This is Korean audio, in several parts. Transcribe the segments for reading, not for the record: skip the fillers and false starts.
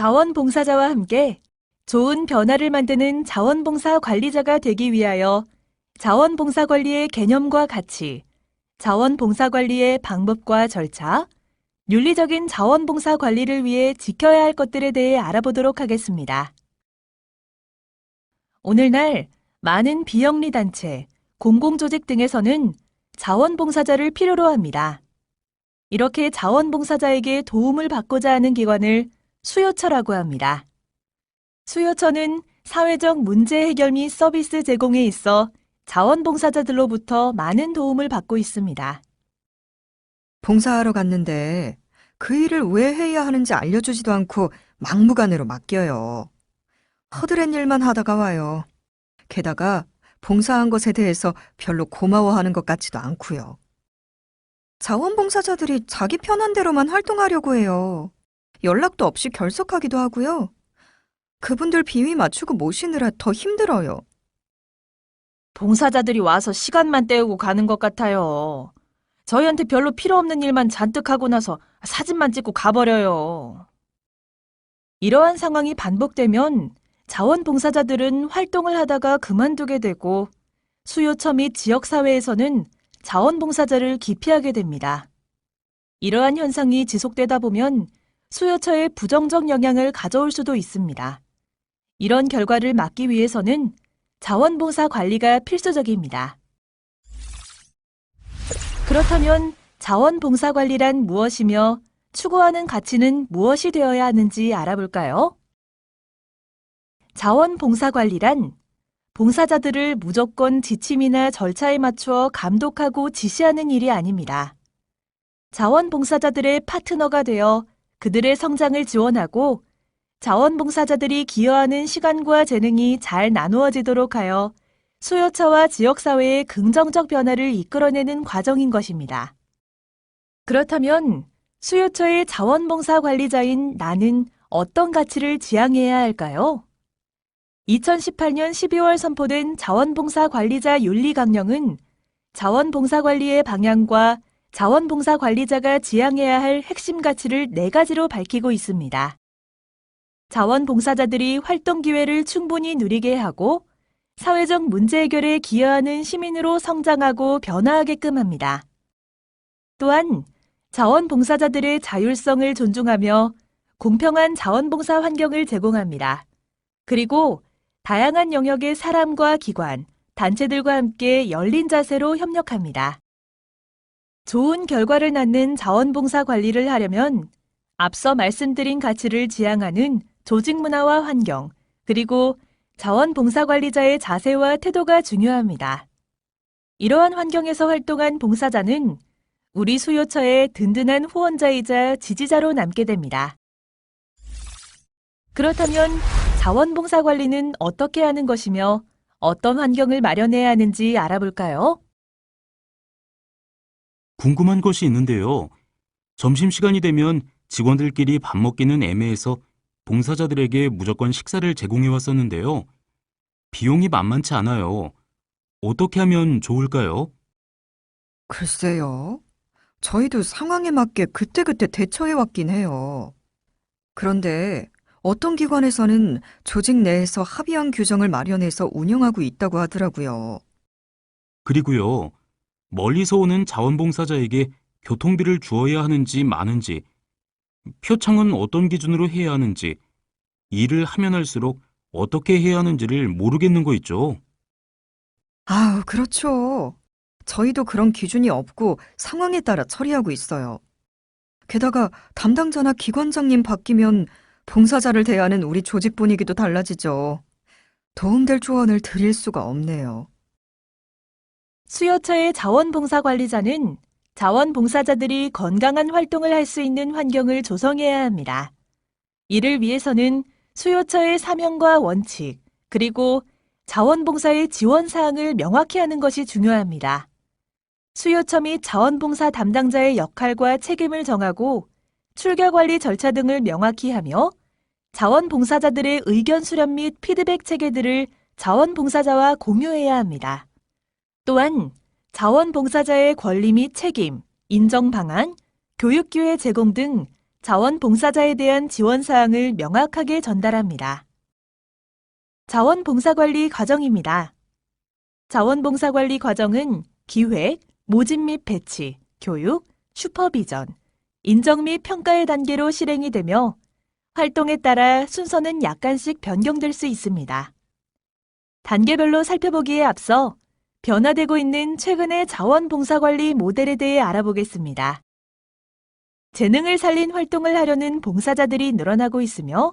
자원봉사자와 함께 좋은 변화를 만드는 자원봉사 관리자가 되기 위하여 자원봉사 관리의 개념과 가치, 자원봉사 관리의 방법과 절차, 윤리적인 자원봉사 관리를 위해 지켜야 할 것들에 대해 알아보도록 하겠습니다. 오늘날 많은 비영리단체, 공공조직 등에서는 자원봉사자를 필요로 합니다. 이렇게 자원봉사자에게 도움을 받고자 하는 기관을 수요처라고 합니다. 수요처는 사회적 문제 해결 및 서비스 제공에 있어 자원봉사자들로부터 많은 도움을 받고 있습니다. 봉사하러 갔는데 그 일을 왜 해야 하는지 알려주지도 않고 막무가내로 맡겨요. 허드렛 일만 하다가 와요. 게다가 봉사한 것에 대해서 별로 고마워하는 것 같지도 않고요. 자원봉사자들이 자기 편한 대로만 활동하려고 해요. 연락도 없이 결석하기도 하고요. 그분들 비위 맞추고 모시느라 더 힘들어요. 봉사자들이 와서 시간만 때우고 가는 것 같아요. 저희한테 별로 필요 없는 일만 잔뜩 하고 나서 사진만 찍고 가버려요. 이러한 상황이 반복되면 자원봉사자들은 활동을 하다가 그만두게 되고 수요처 및 지역사회에서는 자원봉사자를 기피하게 됩니다. 이러한 현상이 지속되다 보면 수요처에 부정적 영향을 가져올 수도 있습니다. 이런 결과를 막기 위해서는 자원봉사 관리가 필수적입니다. 그렇다면 자원봉사 관리란 무엇이며 추구하는 가치는 무엇이 되어야 하는지 알아볼까요? 자원봉사 관리란 봉사자들을 무조건 지침이나 절차에 맞추어 감독하고 지시하는 일이 아닙니다. 자원봉사자들의 파트너가 되어 그들의 성장을 지원하고 자원봉사자들이 기여하는 시간과 재능이 잘 나누어지도록 하여 수요처와 지역사회의 긍정적 변화를 이끌어내는 과정인 것입니다. 그렇다면 수요처의 자원봉사 관리자인 나는 어떤 가치를 지향해야 할까요? 2018년 12월 선포된 자원봉사 관리자 윤리 강령은 자원봉사 관리의 방향과 자원봉사 관리자가 지향해야 할 핵심 가치를 4가지로 밝히고 있습니다. 자원봉사자들이 활동 기회를 충분히 누리게 하고 사회적 문제 해결에 기여하는 시민으로 성장하고 변화하게끔 합니다. 또한 자원봉사자들의 자율성을 존중하며 공평한 자원봉사 환경을 제공합니다. 그리고 다양한 영역의 사람과 기관, 단체들과 함께 열린 자세로 협력합니다. 좋은 결과를 낳는 자원봉사 관리를 하려면 앞서 말씀드린 가치를 지향하는 조직 문화와 환경, 그리고 자원봉사 관리자의 자세와 태도가 중요합니다. 이러한 환경에서 활동한 봉사자는 우리 수요처의 든든한 후원자이자 지지자로 남게 됩니다. 그렇다면 자원봉사 관리는 어떻게 하는 것이며 어떤 환경을 마련해야 하는지 알아볼까요? 궁금한 것이 있는데요. 점심시간이 되면 직원들끼리 밥 먹기는 애매해서 봉사자들에게 무조건 식사를 제공해 왔었는데요. 비용이 만만치 않아요. 어떻게 하면 좋을까요? 글쎄요. 저희도 상황에 맞게 그때그때 대처해 왔긴 해요. 그런데 어떤 기관에서는 조직 내에서 합의한 규정을 마련해서 운영하고 있다고 하더라고요. 그리고요. 멀리서 오는 자원봉사자에게 교통비를 주어야 하는지 마는지, 표창은 어떤 기준으로 해야 하는지, 일을 하면 할수록 어떻게 해야 하는지를 모르겠는 거 있죠. 아우, 그렇죠. 저희도 그런 기준이 없고 상황에 따라 처리하고 있어요. 게다가 담당자나 기관장님 바뀌면 봉사자를 대하는 우리 조직 분위기도 달라지죠. 도움될 조언을 드릴 수가 없네요. 수요처의 자원봉사 관리자는 자원봉사자들이 건강한 활동을 할 수 있는 환경을 조성해야 합니다. 이를 위해서는 수요처의 사명과 원칙, 그리고 자원봉사의 지원 사항을 명확히 하는 것이 중요합니다. 수요처 및 자원봉사 담당자의 역할과 책임을 정하고 출결관리 절차 등을 명확히 하며 자원봉사자들의 의견 수렴 및 피드백 체계들을 자원봉사자와 공유해야 합니다. 또한 자원봉사자의 권리 및 책임, 인정 방안, 교육기회 제공 등 자원봉사자에 대한 지원사항을 명확하게 전달합니다. 자원봉사관리 과정입니다. 자원봉사관리 과정은 기획, 모집 및 배치, 교육, 슈퍼비전, 인정 및 평가의 단계로 실행이 되며 활동에 따라 순서는 약간씩 변경될 수 있습니다. 단계별로 살펴보기에 앞서 변화되고 있는 최근의 자원봉사관리 모델에 대해 알아보겠습니다. 재능을 살린 활동을 하려는 봉사자들이 늘어나고 있으며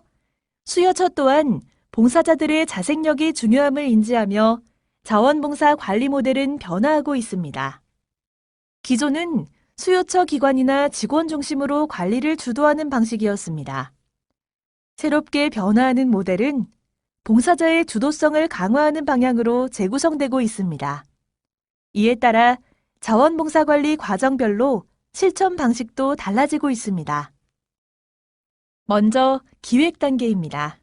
수요처 또한 봉사자들의 자생력이 중요함을 인지하며 자원봉사 관리 모델은 변화하고 있습니다. 기존은 수요처 기관이나 직원 중심으로 관리를 주도하는 방식이었습니다. 새롭게 변화하는 모델은 봉사자의 주도성을 강화하는 방향으로 재구성되고 있습니다. 이에 따라 자원봉사관리 과정별로 실천 방식도 달라지고 있습니다. 먼저 기획 단계입니다.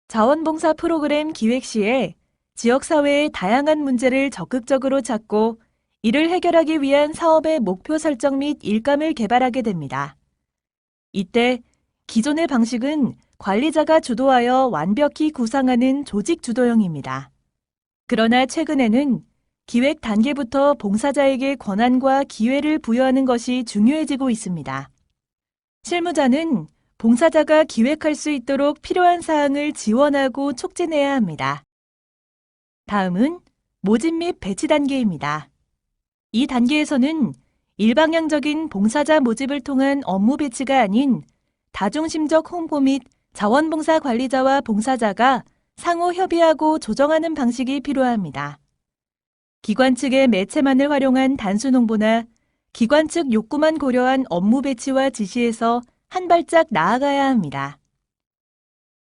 자원봉사 프로그램 기획 시에 지역사회의 다양한 문제를 적극적으로 찾고 이를 해결하기 위한 사업의 목표 설정 및 일감을 개발하게 됩니다. 이때 기존의 방식은 관리자가 주도하여 완벽히 구상하는 조직 주도형입니다. 그러나 최근에는 기획 단계부터 봉사자에게 권한과 기회를 부여하는 것이 중요해지고 있습니다. 실무자는 봉사자가 기획할 수 있도록 필요한 사항을 지원하고 촉진해야 합니다. 다음은 모집 및 배치 단계입니다. 이 단계에서는 일방향적인 봉사자 모집을 통한 업무 배치가 아닌 다중심적 홍보 및 자원봉사 관리자와 봉사자가 상호 협의하고 조정하는 방식이 필요합니다. 기관 측의 매체만을 활용한 단순 홍보나 기관 측 욕구만 고려한 업무 배치와 지시에서 한 발짝 나아가야 합니다.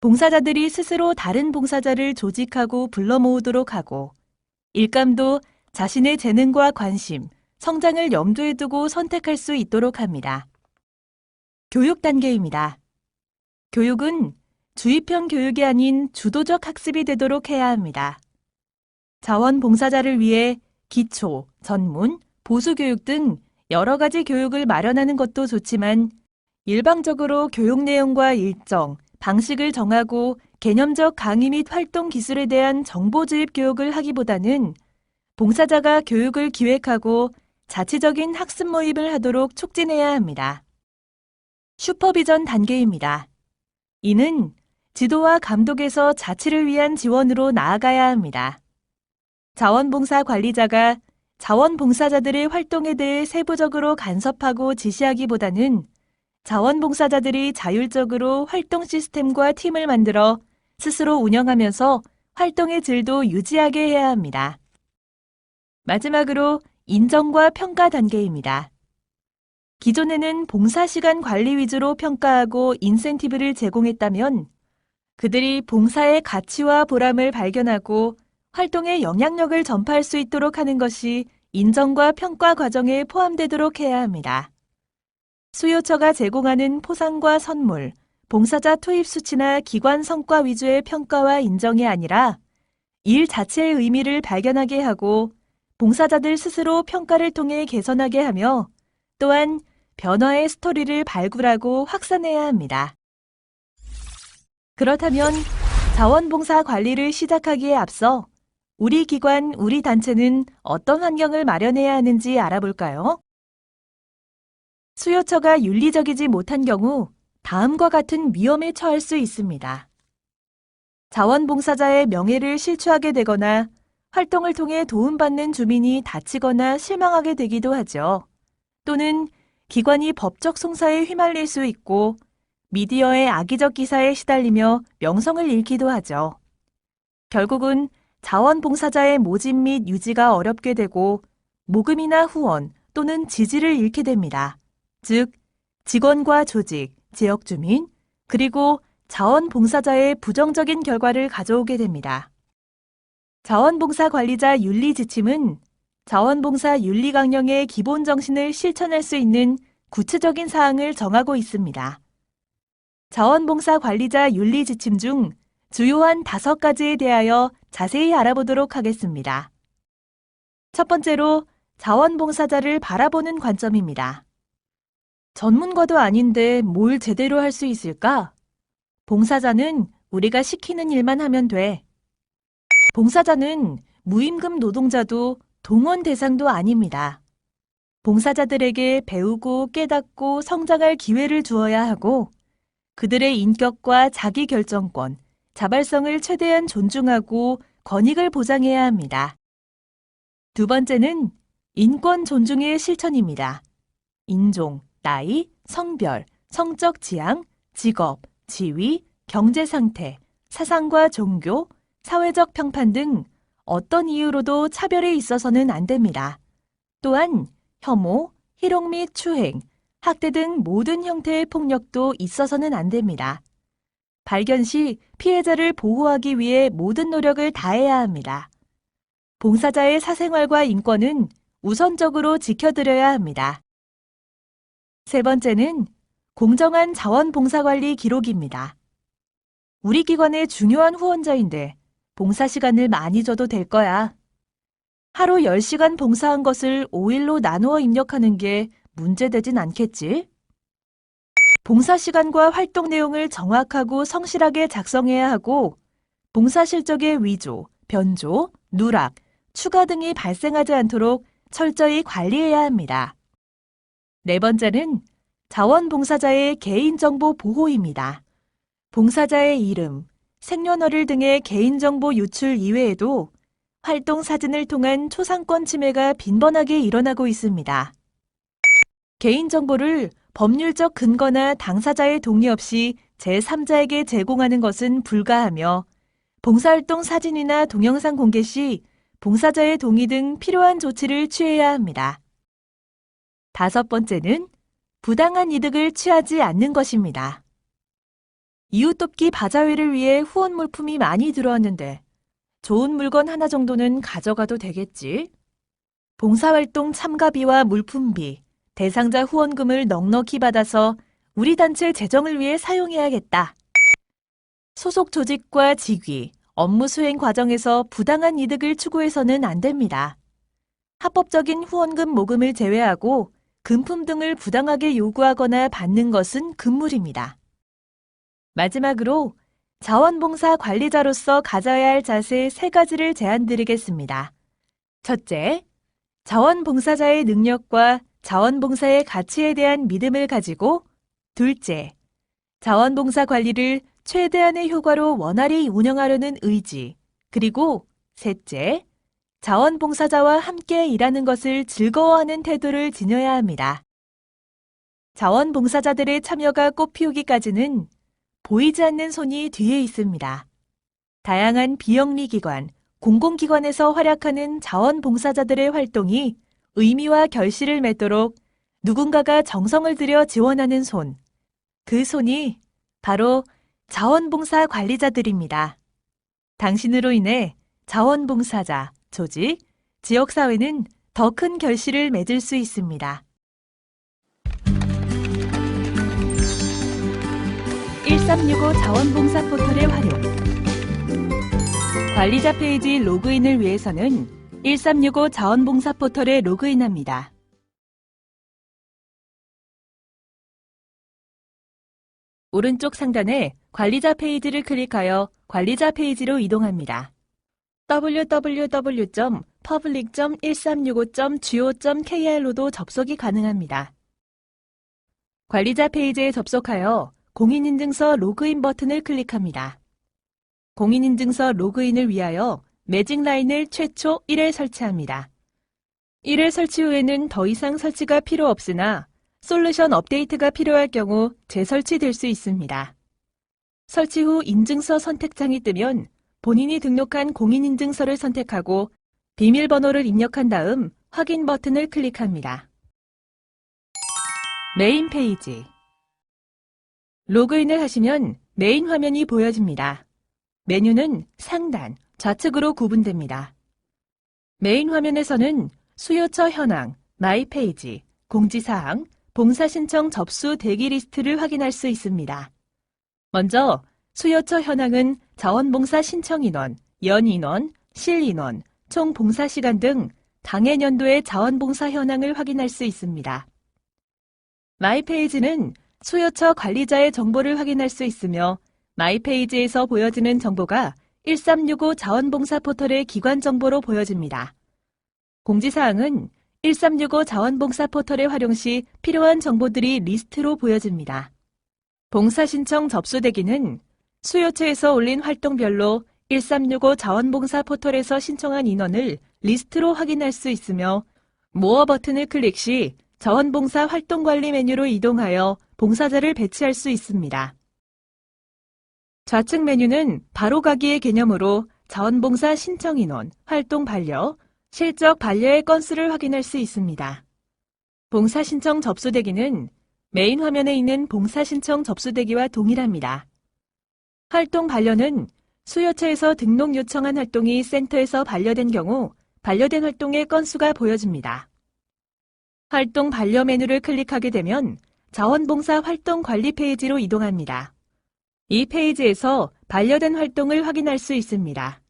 봉사자들이 스스로 다른 봉사자를 조직하고 불러 모으도록 하고 일감도 자신의 재능과 관심, 성장을 염두에 두고 선택할 수 있도록 합니다. 교육 단계입니다. 교육은 주입형 교육이 아닌 주도적 학습이 되도록 해야 합니다. 자원봉사자를 위해 기초, 전문, 보수교육 등 여러 가지 교육을 마련하는 것도 좋지만 일방적으로 교육 내용과 일정, 방식을 정하고 개념적 강의 및 활동 기술에 대한 정보 주입 교육을 하기보다는 봉사자가 교육을 기획하고 자체적인 학습 모임을 하도록 촉진해야 합니다. 슈퍼비전 단계입니다. 이는 지도와 감독에서 자치를 위한 지원으로 나아가야 합니다. 자원봉사 관리자가 자원봉사자들의 활동에 대해 세부적으로 간섭하고 지시하기보다는 자원봉사자들이 자율적으로 활동 시스템과 팀을 만들어 스스로 운영하면서 활동의 질도 유지하게 해야 합니다. 마지막으로 인정과 평가 단계입니다. 기존에는 봉사시간 관리 위주로 평가하고 인센티브를 제공했다면 그들이 봉사의 가치와 보람을 발견하고 활동의 영향력을 전파할 수 있도록 하는 것이 인정과 평가 과정에 포함되도록 해야 합니다. 수요처가 제공하는 포상과 선물, 봉사자 투입 수치나 기관 성과 위주의 평가와 인정이 아니라 일 자체의 의미를 발견하게 하고 봉사자들 스스로 평가를 통해 개선하게 하며 또한 변화의 스토리를 발굴하고 확산해야 합니다. 그렇다면 자원봉사 관리를 시작하기에 앞서 우리 기관, 우리 단체는 어떤 환경을 마련해야 하는지 알아볼까요? 수요처가 윤리적이지 못한 경우 다음과 같은 위험에 처할 수 있습니다. 자원봉사자의 명예를 실추하게 되거나 활동을 통해 도움받는 주민이 다치거나 실망하게 되기도 하죠. 또는 기관이 법적 송사에 휘말릴 수 있고 미디어의 악의적 기사에 시달리며 명성을 잃기도 하죠. 결국은 자원봉사자의 모집 및 유지가 어렵게 되고 모금이나 후원 또는 지지를 잃게 됩니다. 즉, 직원과 조직, 지역 주민, 그리고 자원봉사자의 부정적인 결과를 가져오게 됩니다. 자원봉사 관리자 윤리 지침은 자원봉사 윤리 강령의 기본 정신을 실천할 수 있는 구체적인 사항을 정하고 있습니다. 자원봉사 관리자 윤리 지침 중 주요한 5가지에 대하여 자세히 알아보도록 하겠습니다. 첫 번째로 자원봉사자를 바라보는 관점입니다. 전문가도 아닌데 뭘 제대로 할 수 있을까? 봉사자는 우리가 시키는 일만 하면 돼. 봉사자는 무임금 노동자도 동원 대상도 아닙니다. 봉사자들에게 배우고 깨닫고 성장할 기회를 주어야 하고 그들의 인격과 자기 결정권, 자발성을 최대한 존중하고 권익을 보장해야 합니다. 두 번째는 인권 존중의 실천입니다. 인종, 나이, 성별, 성적 지향, 직업, 지위, 경제 상태, 사상과 종교, 사회적 평판 등 어떤 이유로도 차별이 있어서는 안 됩니다. 또한 혐오, 희롱 및 추행, 학대 등 모든 형태의 폭력도 있어서는 안 됩니다. 발견 시 피해자를 보호하기 위해 모든 노력을 다해야 합니다. 봉사자의 사생활과 인권은 우선적으로 지켜드려야 합니다. 세 번째는 공정한 자원봉사관리 기록입니다. 우리 기관의 중요한 후원자인데 봉사 시간을 많이 줘도 될 거야. 하루 10시간 봉사한 것을 5일로 나누어 입력하는 게 문제되진 않겠지? 봉사 시간과 활동 내용을 정확하고 성실하게 작성해야 하고 봉사 실적의 위조, 변조, 누락, 추가 등이 발생하지 않도록 철저히 관리해야 합니다. 네 번째는 자원봉사자의 개인정보 보호입니다. 봉사자의 이름, 생년월일 등의 개인정보 유출 이외에도 활동 사진을 통한 초상권 침해가 빈번하게 일어나고 있습니다. 개인정보를 법률적 근거나 당사자의 동의 없이 제3자에게 제공하는 것은 불가하며 봉사활동 사진이나 동영상 공개 시 봉사자의 동의 등 필요한 조치를 취해야 합니다. 다섯 번째는 부당한 이득을 취하지 않는 것입니다. 이웃돕기 바자회를 위해 후원 물품이 많이 들어왔는데 좋은 물건 하나 정도는 가져가도 되겠지? 봉사활동 참가비와 물품비, 대상자 후원금을 넉넉히 받아서 우리 단체 재정을 위해 사용해야겠다. 소속 조직과 직위, 업무 수행 과정에서 부당한 이득을 추구해서는 안 됩니다. 합법적인 후원금 모금을 제외하고 금품 등을 부당하게 요구하거나 받는 것은 금물입니다. 마지막으로 자원봉사 관리자로서 가져야 할 자세 3가지를 제안드리겠습니다. 첫째, 자원봉사자의 능력과 자원봉사의 가치에 대한 믿음을 가지고 둘째, 자원봉사 관리를 최대한의 효과로 원활히 운영하려는 의지 그리고 셋째, 자원봉사자와 함께 일하는 것을 즐거워하는 태도를 지녀야 합니다. 자원봉사자들의 참여가 꽃피우기까지는 보이지 않는 손이 뒤에 있습니다. 다양한 비영리기관, 공공기관에서 활약하는 자원봉사자들의 활동이 의미와 결실을 맺도록 누군가가 정성을 들여 지원하는 손, 그 손이 바로 자원봉사 관리자들입니다. 당신으로 인해 자원봉사자, 조직, 지역사회는 더 큰 결실을 맺을 수 있습니다. 1365 자원봉사 포털의 활용. 관리자 페이지 로그인을 위해서는 1365 자원봉사 포털에 로그인합니다. 오른쪽 상단에 관리자 페이지를 클릭하여 관리자 페이지로 이동합니다. www.public.1365.go.kr로도 접속이 가능합니다. 관리자 페이지에 접속하여 공인인증서 로그인 버튼을 클릭합니다. 공인인증서 로그인을 위하여 매직 라인을 최초 1회 설치합니다. 1회 설치 후에는 더 이상 설치가 필요 없으나 솔루션 업데이트가 필요할 경우 재설치될 수 있습니다. 설치 후 인증서 선택창이 뜨면 본인이 등록한 공인인증서를 선택하고 비밀번호를 입력한 다음 확인 버튼을 클릭합니다. 메인 페이지. 로그인을 하시면 메인 화면이 보여집니다. 메뉴는 상단, 좌측으로 구분됩니다. 메인 화면에서는 수요처 현황, 마이 페이지, 공지사항, 봉사 신청 접수 대기 리스트를 확인할 수 있습니다. 먼저 수요처 현황은 자원봉사 신청 인원, 연 인원, 실 인원, 총 봉사 시간 등 당해 연도의 자원봉사 현황을 확인할 수 있습니다. 마이페이지는 수요처 관리자의 정보를 확인할 수 있으며 마이페이지에서 보여지는 정보가 1365 자원봉사 포털의 기관 정보로 보여집니다. 공지사항은 1365 자원봉사 포털의 활용 시 필요한 정보들이 리스트로 보여집니다. 봉사 신청 접수 대기는 수요처에서 올린 활동별로 1365 자원봉사 포털에서 신청한 인원을 리스트로 확인할 수 있으며 모어 버튼을 클릭 시 자원봉사 활동관리 메뉴로 이동하여 봉사자를 배치할 수 있습니다. 좌측 메뉴는 바로가기의 개념으로 자원봉사 신청 인원, 활동 반려, 실적 반려의 건수를 확인할 수 있습니다. 봉사 신청 접수 대기는 메인 화면에 있는 봉사 신청 접수 대기와 동일합니다. 활동 반려는 수요처에서 등록 요청한 활동이 센터에서 반려된 경우 반려된 활동의 건수가 보여집니다. 활동 반려 메뉴를 클릭하게 되면 자원봉사 활동 관리 페이지로 이동합니다. 이 페이지에서 반려된 활동을 확인할 수 있습니다.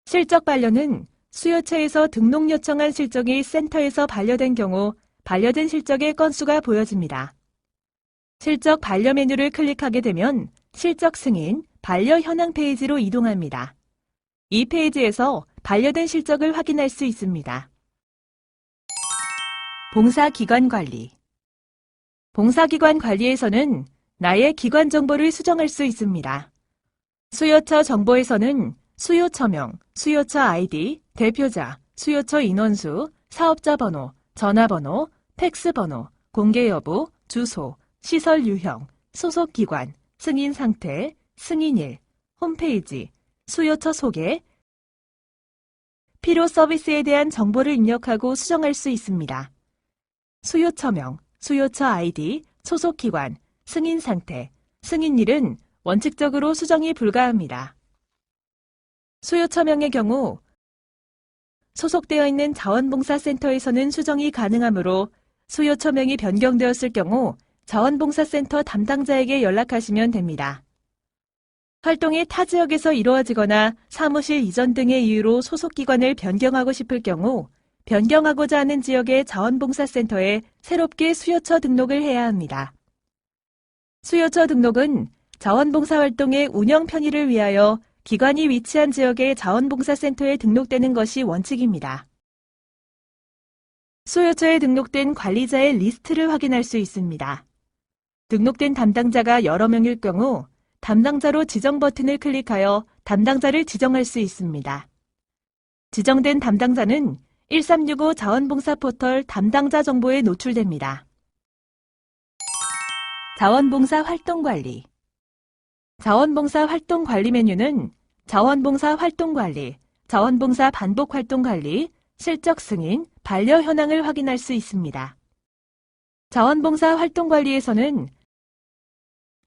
실적 반려는 수요처에서 등록 요청한 실적이 센터에서 반려된 경우 반려된 실적의 건수가 보여집니다. 실적 반려 메뉴를 클릭하게 되면 실적 승인, 반려 현황 페이지로 이동합니다. 이 페이지에서 반려된 실적을 확인할 수 있습니다. 봉사기관 관리. 봉사기관 관리에서는 나의 기관 정보를 수정할 수 있습니다. 수요처 정보에서는 수요처명, 수요처 아이디, 대표자, 수요처 인원수, 사업자 번호, 전화번호, 팩스 번호, 공개 여부, 주소, 시설 유형, 소속 기관, 승인 상태, 승인일, 홈페이지, 수요처 소개, 필요 서비스에 대한 정보를 입력하고 수정할 수 있습니다. 수요처명, 수요처 아이디, 소속 기관, 승인 상태, 승인일은 원칙적으로 수정이 불가합니다. 수요처명의 경우 소속되어 있는 자원봉사센터에서는 수정이 가능하므로 수요처명이 변경되었을 경우 자원봉사센터 담당자에게 연락하시면 됩니다. 활동이 타 지역에서 이루어지거나 사무실 이전 등의 이유로 소속기관을 변경하고 싶을 경우 변경하고자 하는 지역의 자원봉사센터에 새롭게 수요처 등록을 해야 합니다. 수요처 등록은 자원봉사 활동의 운영 편의를 위하여 기관이 위치한 지역의 자원봉사센터에 등록되는 것이 원칙입니다. 수요처에 등록된 관리자의 리스트를 확인할 수 있습니다. 등록된 담당자가 여러 명일 경우 담당자로 지정 버튼을 클릭하여 담당자를 지정할 수 있습니다. 지정된 담당자는 1365 자원봉사 포털 담당자 정보에 노출됩니다. 자원봉사 활동관리. 자원봉사 활동관리 메뉴는 자원봉사 활동관리, 자원봉사 반복 활동관리, 실적 승인, 반려 현황을 확인할 수 있습니다. 자원봉사 활동관리에서는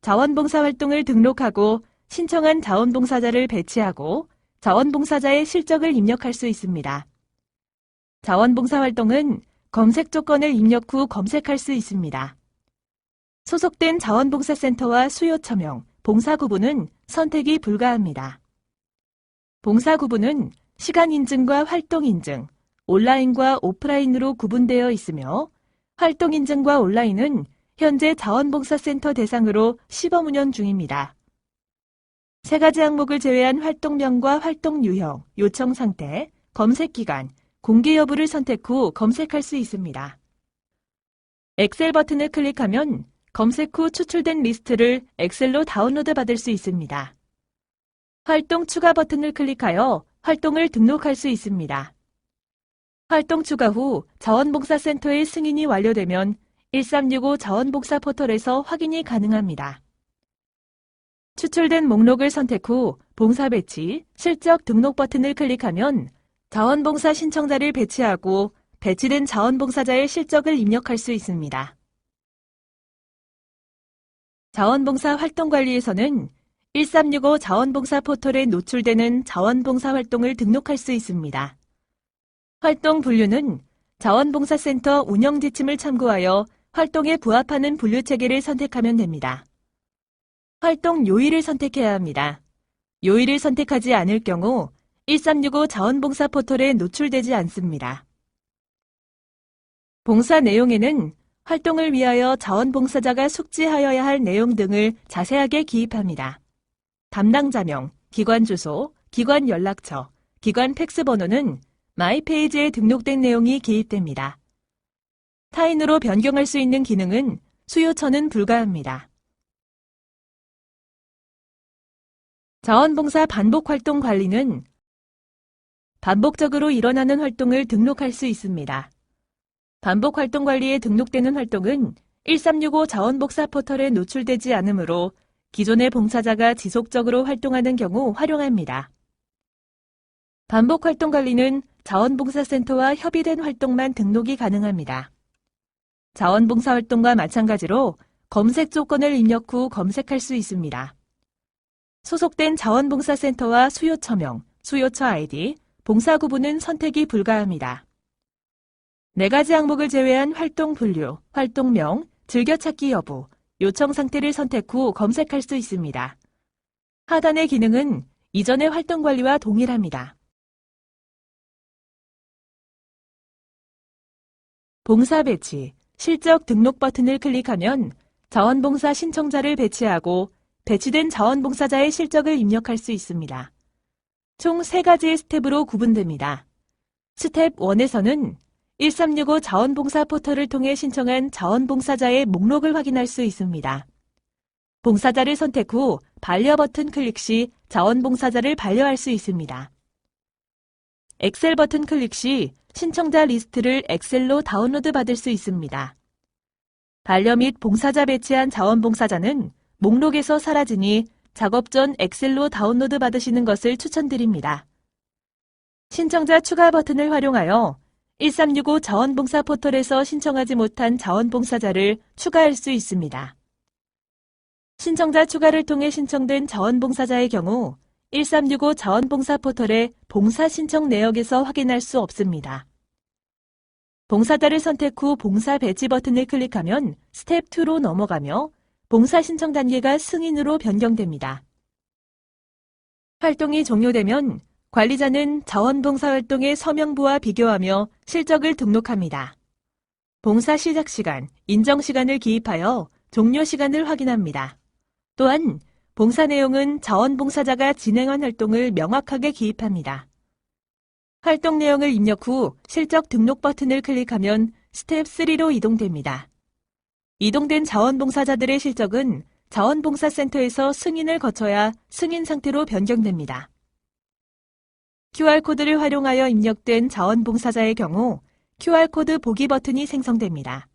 자원봉사 활동을 등록하고 신청한 자원봉사자를 배치하고 자원봉사자의 실적을 입력할 수 있습니다. 자원봉사 활동은 검색 조건을 입력 후 검색할 수 있습니다. 소속된 자원봉사센터와 수요처명, 봉사 구분은 선택이 불가합니다. 봉사 구분은 시간 인증과 활동 인증, 온라인과 오프라인으로 구분되어 있으며 활동 인증과 온라인은 현재 자원봉사센터 대상으로 시범 운영 중입니다. 세 가지 항목을 제외한 활동명과 활동 유형, 요청 상태, 검색 기간, 공개 여부를 선택 후 검색할 수 있습니다. 엑셀 버튼을 클릭하면 검색 후 추출된 리스트를 엑셀로 다운로드 받을 수 있습니다. 활동 추가 버튼을 클릭하여 활동을 등록할 수 있습니다. 활동 추가 후 자원봉사센터의 승인이 완료되면 1365 자원봉사 포털에서 확인이 가능합니다. 추출된 목록을 선택 후 봉사 배치, 실적 등록 버튼을 클릭하면 자원봉사 신청자를 배치하고 배치된 자원봉사자의 실적을 입력할 수 있습니다. 자원봉사 활동관리에서는 1365 자원봉사 포털에 노출되는 자원봉사 활동을 등록할 수 있습니다. 활동 분류는 자원봉사센터 운영 지침을 참고하여 활동에 부합하는 분류 체계를 선택하면 됩니다. 활동 요일을 선택해야 합니다. 요일을 선택하지 않을 경우 1365 자원봉사 포털에 노출되지 않습니다. 봉사 내용에는 활동을 위하여 자원봉사자가 숙지하여야 할 내용 등을 자세하게 기입합니다. 담당자명, 기관 주소, 기관 연락처, 기관 팩스 번호는 마이페이지에 등록된 내용이 기입됩니다. 타인으로 변경할 수 있는 기능은 수요처는 불가합니다. 자원봉사 반복활동 관리는 반복적으로 일어나는 활동을 등록할 수 있습니다. 반복활동 관리에 등록되는 활동은 1365 자원봉사 포털에 노출되지 않으므로 기존의 봉사자가 지속적으로 활동하는 경우 활용합니다. 반복활동 관리는 자원봉사센터와 협의된 활동만 등록이 가능합니다. 자원봉사 활동과 마찬가지로 검색 조건을 입력 후 검색할 수 있습니다. 소속된 자원봉사센터와 수요처명, 수요처 아이디, 봉사 구분은 선택이 불가합니다. 4가지 항목을 제외한 활동 분류, 활동명, 즐겨찾기 여부, 요청 상태를 선택 후 검색할 수 있습니다. 하단의 기능은 이전의 활동 관리와 동일합니다. 봉사 배치, 실적 등록 버튼을 클릭하면 자원봉사 신청자를 배치하고 배치된 자원봉사자의 실적을 입력할 수 있습니다. 총 3가지의 스텝으로 구분됩니다. 스텝 1에서는 1365 자원봉사 포털을 통해 신청한 자원봉사자의 목록을 확인할 수 있습니다. 봉사자를 선택 후 반려 버튼 클릭 시 자원봉사자를 반려할 수 있습니다. 엑셀 버튼 클릭 시 신청자 리스트를 엑셀로 다운로드 받을 수 있습니다. 반려 및 봉사자 배치한 자원봉사자는 목록에서 사라지니 작업 전 엑셀로 다운로드 받으시는 것을 추천드립니다. 신청자 추가 버튼을 활용하여 1365 자원봉사 포털에서 신청하지 못한 자원봉사자를 추가할 수 있습니다. 신청자 추가를 통해 신청된 자원봉사자의 경우 1365 자원봉사 포털의 봉사 신청 내역에서 확인할 수 없습니다. 봉사자를 선택 후 봉사 배치 버튼을 클릭하면 스텝 2로 넘어가며 봉사 신청 단계가 승인으로 변경됩니다. 활동이 종료되면 관리자는 자원봉사 활동의 서명부와 비교하며 실적을 등록합니다. 봉사 시작 시간, 인정 시간을 기입하여 종료 시간을 확인합니다. 또한 봉사 내용은 자원봉사자가 진행한 활동을 명확하게 기입합니다. 활동 내용을 입력 후 실적 등록 버튼을 클릭하면 스텝 3로 이동됩니다. 이동된 자원봉사자들의 실적은 자원봉사센터에서 승인을 거쳐야 승인 상태로 변경됩니다. QR코드를 활용하여 입력된 자원봉사자의 경우 QR코드 보기 버튼이 생성됩니다.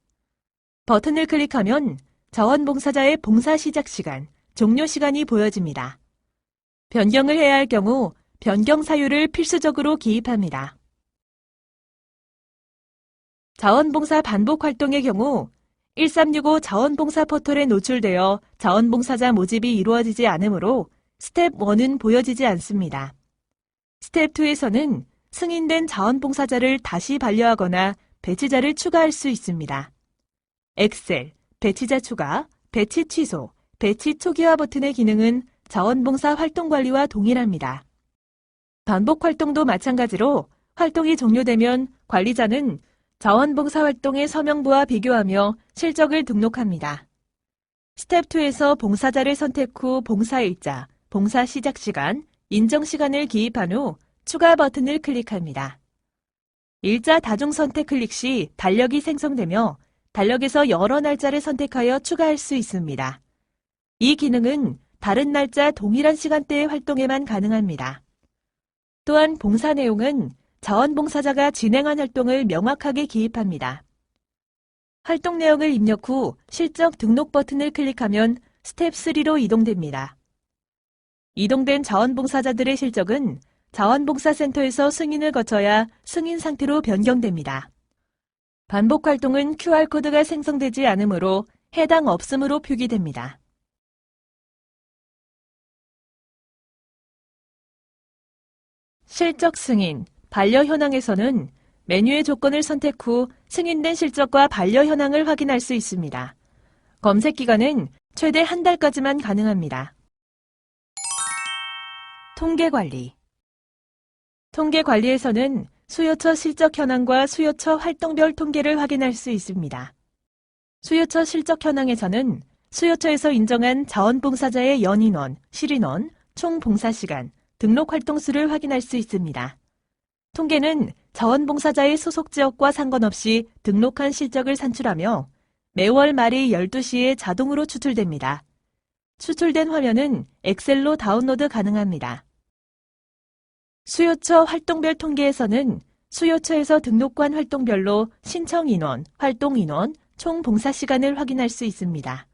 버튼을 클릭하면 자원봉사자의 봉사 시작 시간, 종료 시간이 보여집니다. 변경을 해야 할 경우 변경 사유를 필수적으로 기입합니다. 자원봉사 반복 활동의 경우 1365 자원봉사 포털에 노출되어 자원봉사자 모집이 이루어지지 않으므로 스텝 1은 보여지지 않습니다. 스텝 2에서는 승인된 자원봉사자를 다시 반려하거나 배치자를 추가할 수 있습니다. 엑셀, 배치자 추가, 배치 취소, 배치 초기화 버튼의 기능은 자원봉사 활동 관리와 동일합니다. 반복 활동도 마찬가지로 활동이 종료되면 관리자는 자원봉사 활동의 서명부와 비교하며 실적을 등록합니다. 스텝 2에서 봉사자를 선택 후 봉사일자, 봉사 시작 시간, 인정 시간을 기입한 후 추가 버튼을 클릭합니다. 일자 다중 선택 클릭 시 달력이 생성되며 달력에서 여러 날짜를 선택하여 추가할 수 있습니다. 이 기능은 다른 날짜 동일한 시간대의 활동에만 가능합니다. 또한 봉사 내용은 자원봉사자가 진행한 활동을 명확하게 기입합니다. 활동 내용을 입력 후 실적 등록 버튼을 클릭하면 스텝 3로 이동됩니다. 이동된 자원봉사자들의 실적은 자원봉사센터에서 승인을 거쳐야 승인 상태로 변경됩니다. 반복 활동은 QR코드가 생성되지 않으므로 해당 없음으로 표기됩니다. 실적 승인, 반려 현황에서는 메뉴의 조건을 선택 후 승인된 실적과 반려 현황을 확인할 수 있습니다. 검색 기간은 최대 한 달까지만 가능합니다. 통계 관리. 통계 관리에서는 수요처 실적 현황과 수요처 활동별 통계를 확인할 수 있습니다. 수요처 실적 현황에서는 수요처에서 인정한 자원봉사자의 연인원, 실인원, 총 봉사시간, 등록 활동수를 확인할 수 있습니다. 통계는 자원봉사자의 소속 지역과 상관없이 등록한 실적을 산출하며 매월 말이 12시에 자동으로 추출됩니다. 추출된 화면은 엑셀로 다운로드 가능합니다. 수요처 활동별 통계에서는 수요처에서 등록관 활동별로 신청 인원, 활동 인원, 총 봉사 시간을 확인할 수 있습니다.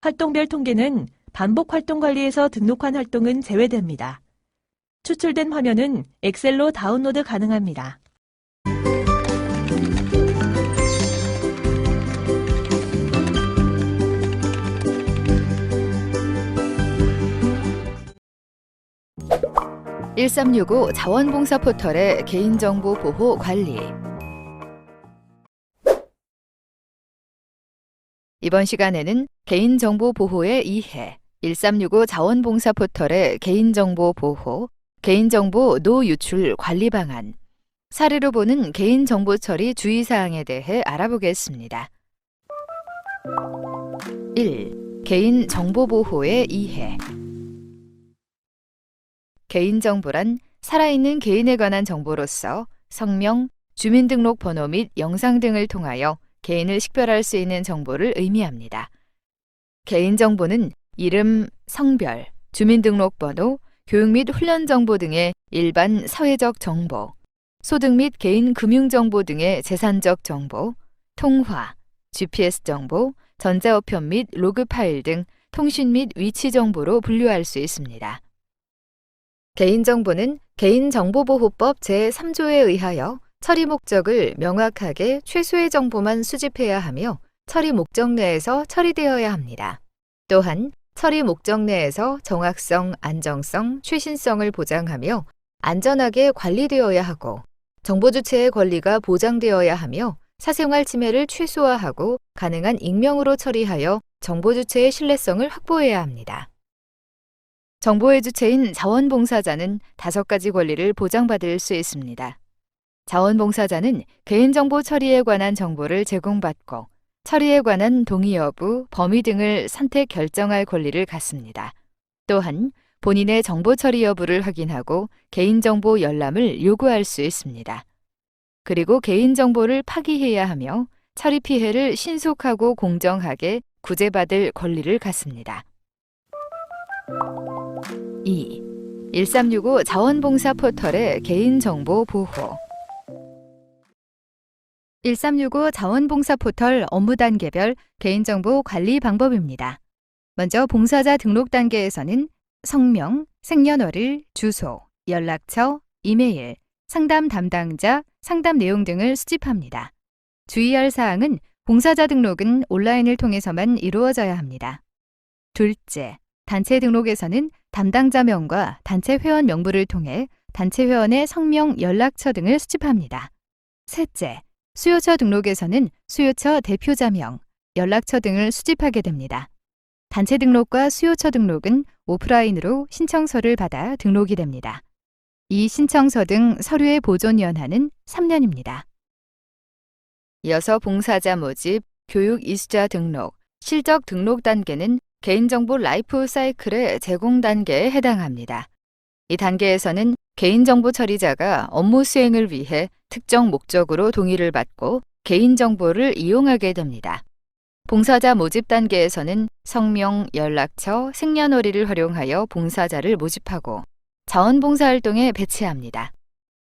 활동별 통계는 반복 활동 관리에서 등록한 활동은 제외됩니다. 추출된 화면은 엑셀로 다운로드 가능합니다. (1365) 자원봉사 포털의 개인정보 보호 관리. 이번 시간에는 개인정보 보호의 이해, 1365 자원봉사 포털의 개인정보 보호, 개인정보 노유출 관리 방안, 사례로 보는 개인정보 처리 주의사항에 대해 알아보겠습니다. 1. 개인정보 보호의 이해. 개인정보란 살아있는 개인에 관한 정보로서 성명, 주민등록번호 및 영상 등을 통하여 개인을 식별할 수 있는 정보를 의미합니다. 개인정보는 이름, 성별, 주민등록번호, 교육 및 훈련 정보 등의 일반 사회적 정보, 소득 및 개인 금융정보 등의 재산적 정보, 통화, GPS 정보, 전자우편 및 로그 파일 등 통신 및 위치 정보로 분류할 수 있습니다. 개인정보는 개인정보보호법 제3조에 의하여 처리 목적을 명확하게 최소의 정보만 수집해야 하며 처리 목적 내에서 처리되어야 합니다. 또한 처리 목적 내에서 정확성, 안정성, 최신성을 보장하며 안전하게 관리되어야 하고 정보 주체의 권리가 보장되어야 하며 사생활 침해를 최소화하고 가능한 익명으로 처리하여 정보 주체의 신뢰성을 확보해야 합니다. 정보의 주체인 자원봉사자는 5가지 권리를 보장받을 수 있습니다. 자원봉사자는 개인정보 처리에 관한 정보를 제공받고 처리에 관한 동의 여부, 범위 등을 선택 결정할 권리를 갖습니다. 또한 본인의 정보 처리 여부를 확인하고 개인정보 열람을 요구할 수 있습니다. 그리고 개인정보를 파기해야 하며 처리 피해를 신속하고 공정하게 구제받을 권리를 갖습니다. 2. 1365 자원봉사 포털의 개인정보 보호. 1365 자원봉사 포털 업무 단계별 개인정보 관리 방법입니다. 먼저 봉사자 등록 단계에서는 성명, 생년월일, 주소, 연락처, 이메일, 상담 담당자, 상담 내용 등을 수집합니다. 주의할 사항은 봉사자 등록은 온라인을 통해서만 이루어져야 합니다. 둘째, 단체 등록에서는 담당자명과 단체 회원 명부를 통해 단체 회원의 성명, 연락처 등을 수집합니다. 셋째, 수요처 등록에서는 수요처 대표자명, 연락처 등을 수집하게 됩니다. 단체 등록과 수요처 등록은 오프라인으로 신청서를 받아 등록이 됩니다. 이 신청서 등 서류의 보존 연한은 3년입니다. 이어서 봉사자 모집, 교육 이수자 등록, 실적 등록 단계는 개인정보 라이프 사이클의 제공 단계에 해당합니다. 이 단계에서는 개인정보 처리자가 업무 수행을 위해 특정 목적으로 동의를 받고 개인정보를 이용하게 됩니다. 봉사자 모집 단계에서는 성명, 연락처, 생년월일을 활용하여 봉사자를 모집하고 자원봉사활동에 배치합니다.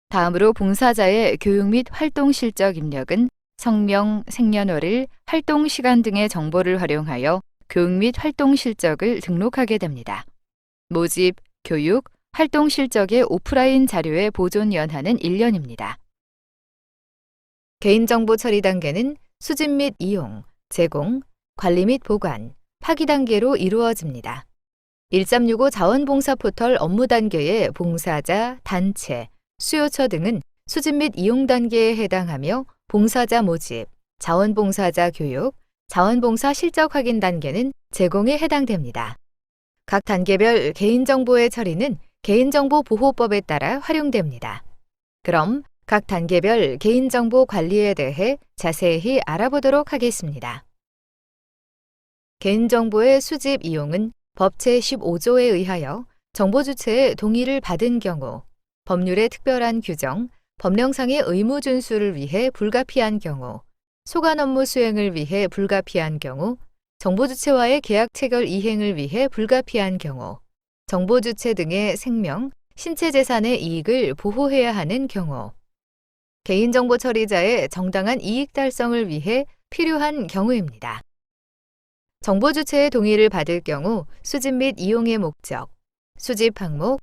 다음으로 봉사자의 교육 및 활동 실적 입력은 성명, 생년월일, 활동 시간 등의 정보를 활용하여 교육 및 활동 실적을 등록하게 됩니다. 모집, 교육, 활동 실적의 오프라인 자료의 보존 연한은 1년입니다. 개인정보 처리 단계는 수집 및 이용, 제공, 관리 및 보관, 파기 단계로 이루어집니다. 1365 자원봉사 포털 업무 단계의 봉사자, 단체, 수요처 등은 수집 및 이용 단계에 해당하며 봉사자 모집, 자원봉사자 교육, 자원봉사 실적 확인 단계는 제공에 해당됩니다. 각 단계별 개인정보의 처리는 개인정보보호법에 따라 활용됩니다. 그럼 각 단계별 개인정보 관리에 대해 자세히 알아보도록 하겠습니다. 개인정보의 수집 이용은 법 제15조에 의하여 정보 주체의 동의를 받은 경우, 법률의 특별한 규정, 법령상의 의무 준수를 위해 불가피한 경우, 소관 업무 수행을 위해 불가피한 경우, 정보 주체와의 계약 체결 이행을 위해 불가피한 경우, 정보 주체 등의 생명, 신체 재산의 이익을 보호해야 하는 경우, 개인정보 처리자의 정당한 이익 달성을 위해 필요한 경우입니다. 정보 주체의 동의를 받을 경우 수집 및 이용의 목적, 수집 항목,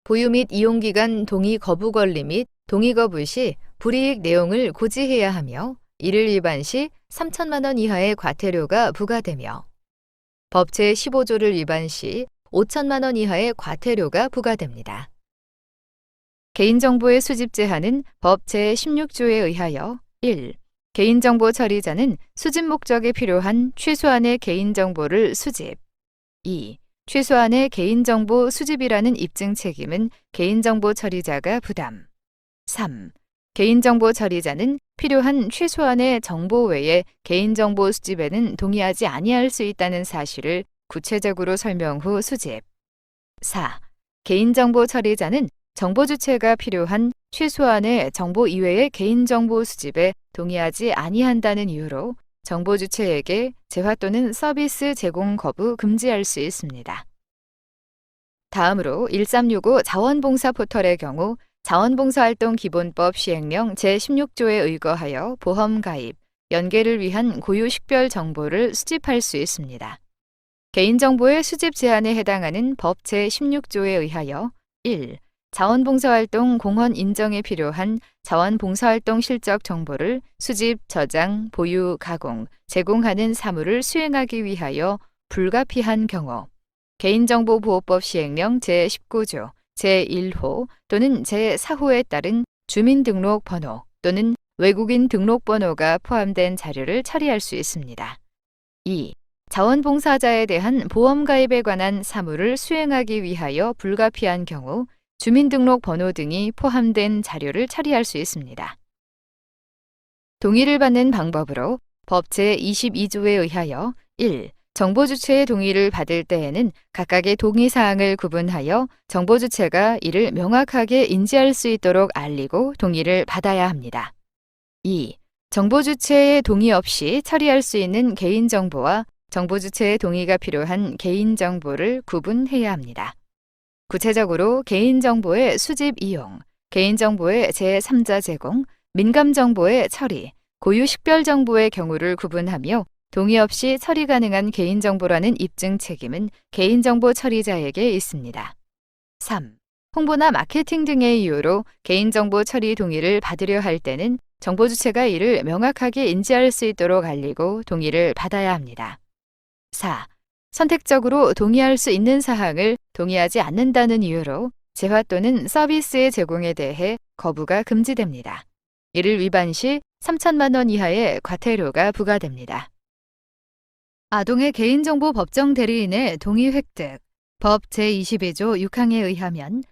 보유 및 이용 기간 동의 거부 권리 및 동의 거부 시 불이익 내용을 고지해야 하며 이를 위반 시 3천만 원 이하의 과태료가 부과되며 법 제15조를 위반 시 5천만 원 이하의 과태료가 부과됩니다. 개인정보의 수집 제한은 법 제16조에 의하여 1. 개인정보 처리자는 수집 목적에 필요한 최소한의 개인정보를 수집. 2. 최소한의 개인정보 수집이라는 입증 책임은 개인정보 처리자가 부담. 3. 개인정보 처리자는 필요한 최소한의 정보 외에 개인정보 수집에는 동의하지 아니할 수 있다는 사실을 구체적으로 설명 후 수집. 4. 개인정보 처리자는 정보 주체가 필요한 최소한의 정보 이외의 개인정보 수집에 동의하지 아니한다는 이유로 정보 주체에게 재화 또는 서비스 제공 거부 금지할 수 있습니다. 다음으로 1365 자원봉사 포털의 경우 자원봉사활동 기본법 시행령 제16조에 의거하여 보험 가입, 연계를 위한 고유 식별 정보를 수집할 수 있습니다. 개인정보의 수집 제한에 해당하는 법 제16조에 의하여 1. 자원봉사활동 공헌 인정에 필요한 자원봉사활동 실적 정보를 수집, 저장, 보유, 가공, 제공하는 사무를 수행하기 위하여 불가피한 경우 개인정보보호법 시행령 제19조 제1호 또는 제4호에 따른 주민등록번호 또는 외국인 등록번호가 포함된 자료를 처리할 수 있습니다. 2. 자원봉사자에 대한 보험가입에 관한 사무를 수행하기 위하여 불가피한 경우 주민등록번호 등이 포함된 자료를 처리할 수 있습니다. 동의를 받는 방법으로 법 제22조에 의하여 1. 정보 주체의 동의를 받을 때에는 각각의 동의 사항을 구분하여 정보 주체가 이를 명확하게 인지할 수 있도록 알리고 동의를 받아야 합니다. 2. 정보 주체의 동의 없이 처리할 수 있는 개인정보와 정보 주체의 동의가 필요한 개인정보를 구분해야 합니다. 구체적으로 개인정보의 수집 이용, 개인정보의 제3자 제공, 민감정보의 처리, 고유 식별정보의 경우를 구분하며 동의 없이 처리 가능한 개인정보라는 입증 책임은 개인정보 처리자에게 있습니다. 3. 홍보나 마케팅 등의 이유로 개인정보 처리 동의를 받으려 할 때는 정보 주체가 이를 명확하게 인지할 수 있도록 알리고 동의를 받아야 합니다. 4. 선택적으로 동의할 수 있는 사항을 동의하지 않는다는 이유로 재화 또는 서비스의 제공에 대해 거부가 금지됩니다. 이를 위반 시 3천만 원 이하의 과태료가 부과됩니다. 아동의 개인정보 법정 대리인의 동의 획득. 법 제22조 6항에 의하면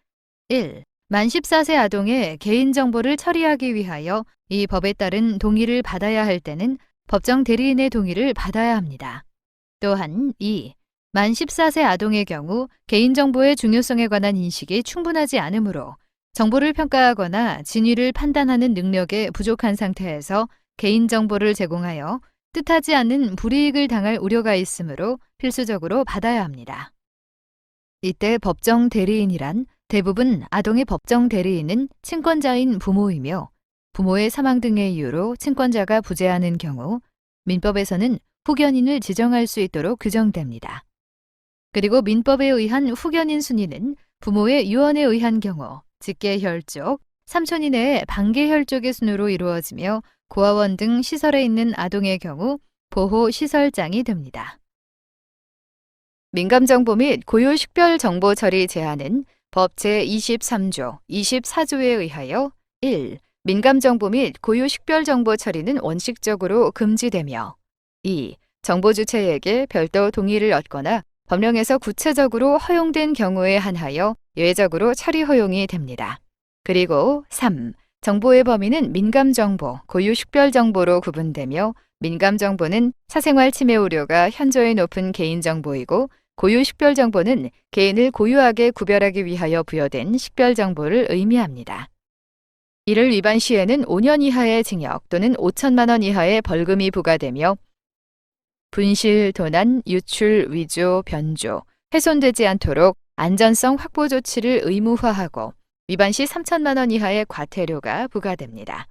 1. 만 14세 아동의 개인정보를 처리하기 위하여 이 법에 따른 동의를 받아야 할 때는 법정 대리인의 동의를 받아야 합니다. 또한 2. 만 14세 아동의 경우 개인정보의 중요성에 관한 인식이 충분하지 않으므로 정보를 평가하거나 진위를 판단하는 능력에 부족한 상태에서 개인정보를 제공하여 뜻하지 않는 불이익을 당할 우려가 있으므로 필수적으로 받아야 합니다. 이때 법정 대리인이란 대부분 아동의 법정 대리인은 친권자인 부모이며 부모의 사망 등의 이유로 친권자가 부재하는 경우 민법에서는 후견인을 지정할 수 있도록 규정됩니다. 그리고 민법에 의한 후견인 순위는 부모의 유언에 의한 경우 직계혈족, 3촌 이내의 반계혈족의 순으로 이루어지며 고아원 등 시설에 있는 아동의 경우 보호시설장이 됩니다. 민감정보 및 고유 식별 정보 처리 제한은 법 제23조, 24조에 의하여 1. 민감정보 및 고유 식별 정보 처리는 원칙적으로 금지되며 2. 정보 주체에게 별도 동의를 얻거나 법령에서 구체적으로 허용된 경우에 한하여 예외적으로 처리 허용이 됩니다. 그리고 3. 정보의 범위는 민감정보, 고유 식별 정보로 구분되며 민감정보는 사생활 침해 우려가 현저히 높은 개인정보이고 고유 식별정보는 개인을 고유하게 구별하기 위하여 부여된 식별정보를 의미합니다. 이를 위반 시에는 5년 이하의 징역 또는 5천만 원 이하의 벌금이 부과되며 분실, 도난, 유출, 위조, 변조, 훼손되지 않도록 안전성 확보 조치를 의무화하고 위반 시 3천만 원 이하의 과태료가 부과됩니다.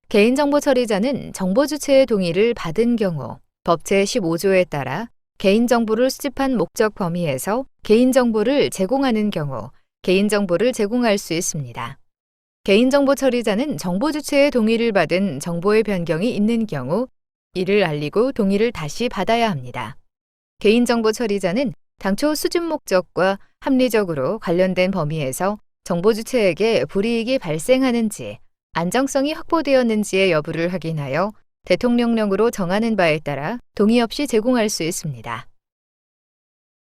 개인정보 처리자는 정보 주체의 동의를 받은 경우 법 제15조에 따라 개인정보를 수집한 목적 범위에서 개인정보를 제공하는 경우 개인정보를 제공할 수 있습니다. 개인정보 처리자는 정보 주체의 동의를 받은 정보의 변경이 있는 경우 이를 알리고 동의를 다시 받아야 합니다. 개인정보 처리자는 당초 수집 목적과 합리적으로 관련된 범위에서 정보 주체에게 불이익이 발생하는지 안정성이 확보되었는지의 여부를 확인하여 대통령령으로 정하는 바에 따라 동의 없이 제공할 수 있습니다.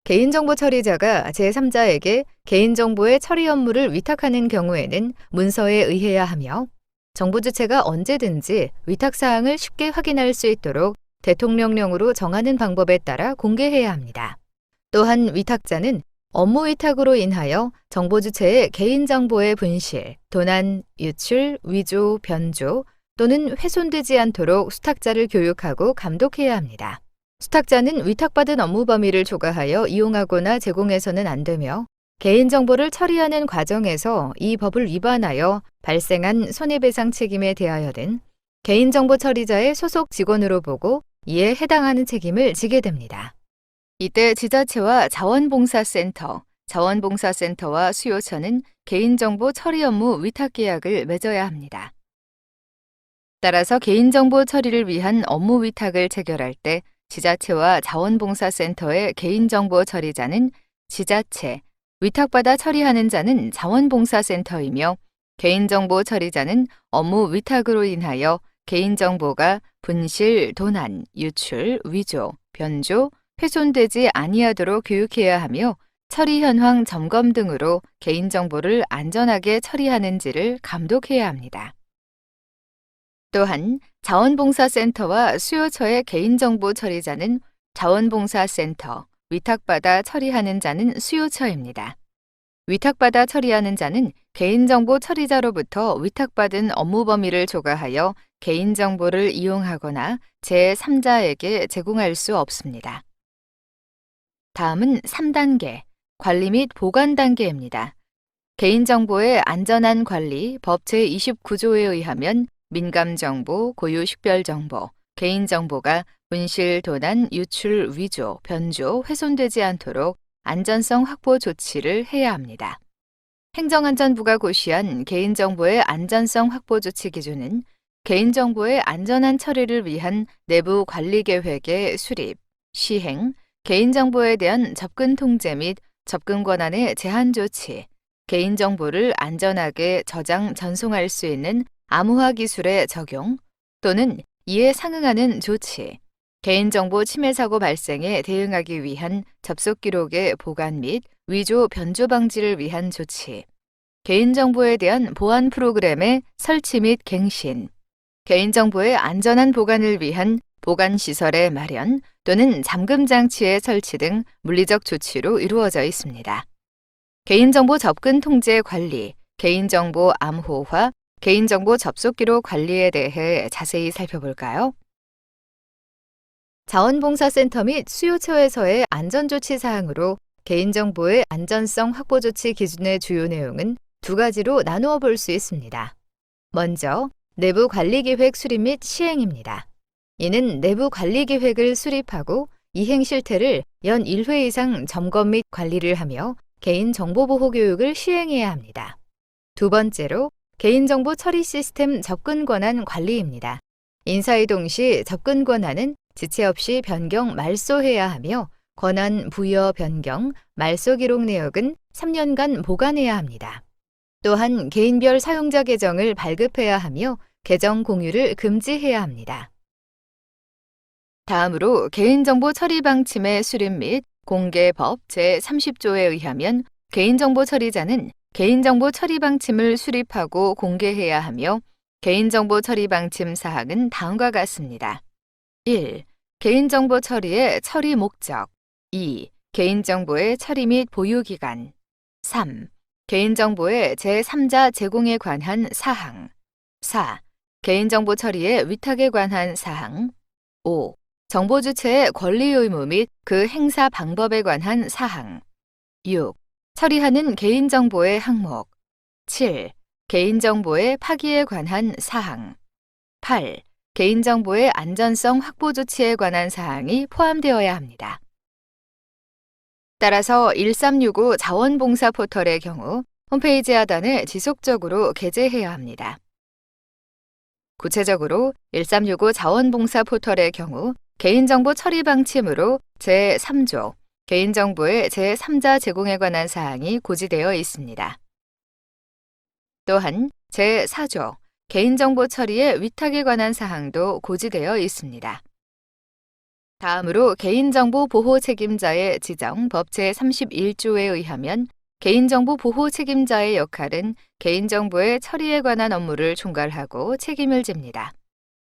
개인정보 처리자가 제3자에게 개인정보의 처리 업무를 위탁하는 경우에는 문서에 의해야 하며 정보 주체가 언제든지 위탁사항을 쉽게 확인할 수 있도록 대통령령으로 정하는 방법에 따라 공개해야 합니다. 또한 위탁자는 업무 위탁으로 인하여 정보 주체의 개인정보의 분실, 도난, 유출, 위조, 변조 또는 훼손되지 않도록 수탁자를 교육하고 감독해야 합니다. 수탁자는 위탁받은 업무 범위를 초과하여 이용하거나 제공해서는 안 되며 개인정보를 처리하는 과정에서 이 법을 위반하여 발생한 손해배상 책임에 대하여는 개인정보 처리자의 소속 직원으로 보고 이에 해당하는 책임을 지게 됩니다. 이때 지자체와 자원봉사센터, 자원봉사센터와 수요처는 개인정보 처리 업무 위탁계약을 맺어야 합니다. 따라서 개인정보 처리를 위한 업무 위탁을 체결할 때 지자체와 자원봉사센터의 개인정보 처리자는 지자체, 위탁받아 처리하는 자는 자원봉사센터이며 개인정보 처리자는 업무 위탁으로 인하여 개인정보가 분실, 도난, 유출, 위조, 변조, 훼손되지 아니하도록 교육해야 하며 처리 현황 점검 등으로 개인정보를 안전하게 처리하는지를 감독해야 합니다. 또한 자원봉사센터와 수요처의 개인정보 처리자는 자원봉사센터, 위탁받아 처리하는 자는 수요처입니다. 위탁받아 처리하는 자는 개인정보 처리자로부터 위탁받은 업무 범위를 초과하여 개인정보를 이용하거나 제3자에게 제공할 수 없습니다. 다음은 3단계, 관리 및 보관 단계입니다. 개인정보의 안전한 관리, 법 제29조에 의하면 민감정보, 고유식별정보, 개인정보가 분실, 도난, 유출, 위조, 변조, 훼손되지 않도록 안전성 확보 조치를 해야 합니다. 행정안전부가 고시한 개인정보의 안전성 확보 조치 기준은 개인정보의 안전한 처리를 위한 내부 관리 계획의 수립, 시행, 개인정보에 대한 접근 통제 및 접근 권한의 제한 조치, 개인정보를 안전하게 저장, 전송할 수 있는 암호화 기술의 적용 또는 이에 상응하는 조치, 개인정보 침해 사고 발생에 대응하기 위한 접속 기록의 보관 및 위조, 변조 방지를 위한 조치, 개인정보에 대한 보안 프로그램의 설치 및 갱신, 개인정보의 안전한 보관을 위한 보관시설의 마련 또는 잠금 장치의 설치 등 물리적 조치로 이루어져 있습니다. 개인정보 접근 통제 관리, 개인정보 암호화, 개인정보 접속 기록 관리에 대해 자세히 살펴볼까요? 자원봉사센터 및 수요처에서의 안전조치 사항으로 개인정보의 안전성 확보 조치 기준의 주요 내용은 두 가지로 나누어 볼 수 있습니다. 먼저 내부 관리 계획 수립 및 시행입니다. 이는 내부 관리 계획을 수립하고 이행 실태를 연 1회 이상 점검 및 관리를 하며 개인정보보호 교육을 시행해야 합니다. 두 번째로 개인정보 처리 시스템 접근 권한 관리입니다. 인사이동 시 접근 권한은 지체 없이 변경, 말소해야 하며 권한 부여, 변경, 말소 기록 내역은 3년간 보관해야 합니다. 또한 개인별 사용자 계정을 발급해야 하며 계정 공유를 금지해야 합니다. 다음으로 개인정보 처리 방침의 수립 및 공개법 제30조에 의하면 개인정보 처리자는 개인정보 처리 방침을 수립하고 공개해야 하며 개인정보 처리 방침 사항은 다음과 같습니다. 1. 개인정보 처리의 처리 목적. 2. 개인정보의 처리 및 보유기간. 3. 개인정보의 제3자 제공에 관한 사항. 4. 개인정보 처리의 위탁에 관한 사항. 5. 정보 주체의 권리 의무 및 그 행사 방법에 관한 사항. 6. 처리하는 개인정보의 항목. 7. 개인정보의 파기에 관한 사항. 8. 개인정보의 안전성 확보 조치에 관한 사항이 포함되어야 합니다. 따라서 1365 자원봉사 포털의 경우 홈페이지 하단에 지속적으로 게재해야 합니다. 구체적으로 1365 자원봉사 포털의 경우 개인정보 처리 방침으로 제3조 개인정보의 제3자 제공에 관한 사항이 고지되어 있습니다. 또한 제4조 개인정보 처리의 위탁에 관한 사항도 고지되어 있습니다. 다음으로 개인정보 보호 책임자의 지정 법 제31조에 의하면 개인정보 보호 책임자의 역할은 개인정보의 처리에 관한 업무를 총괄하고 책임을 집니다.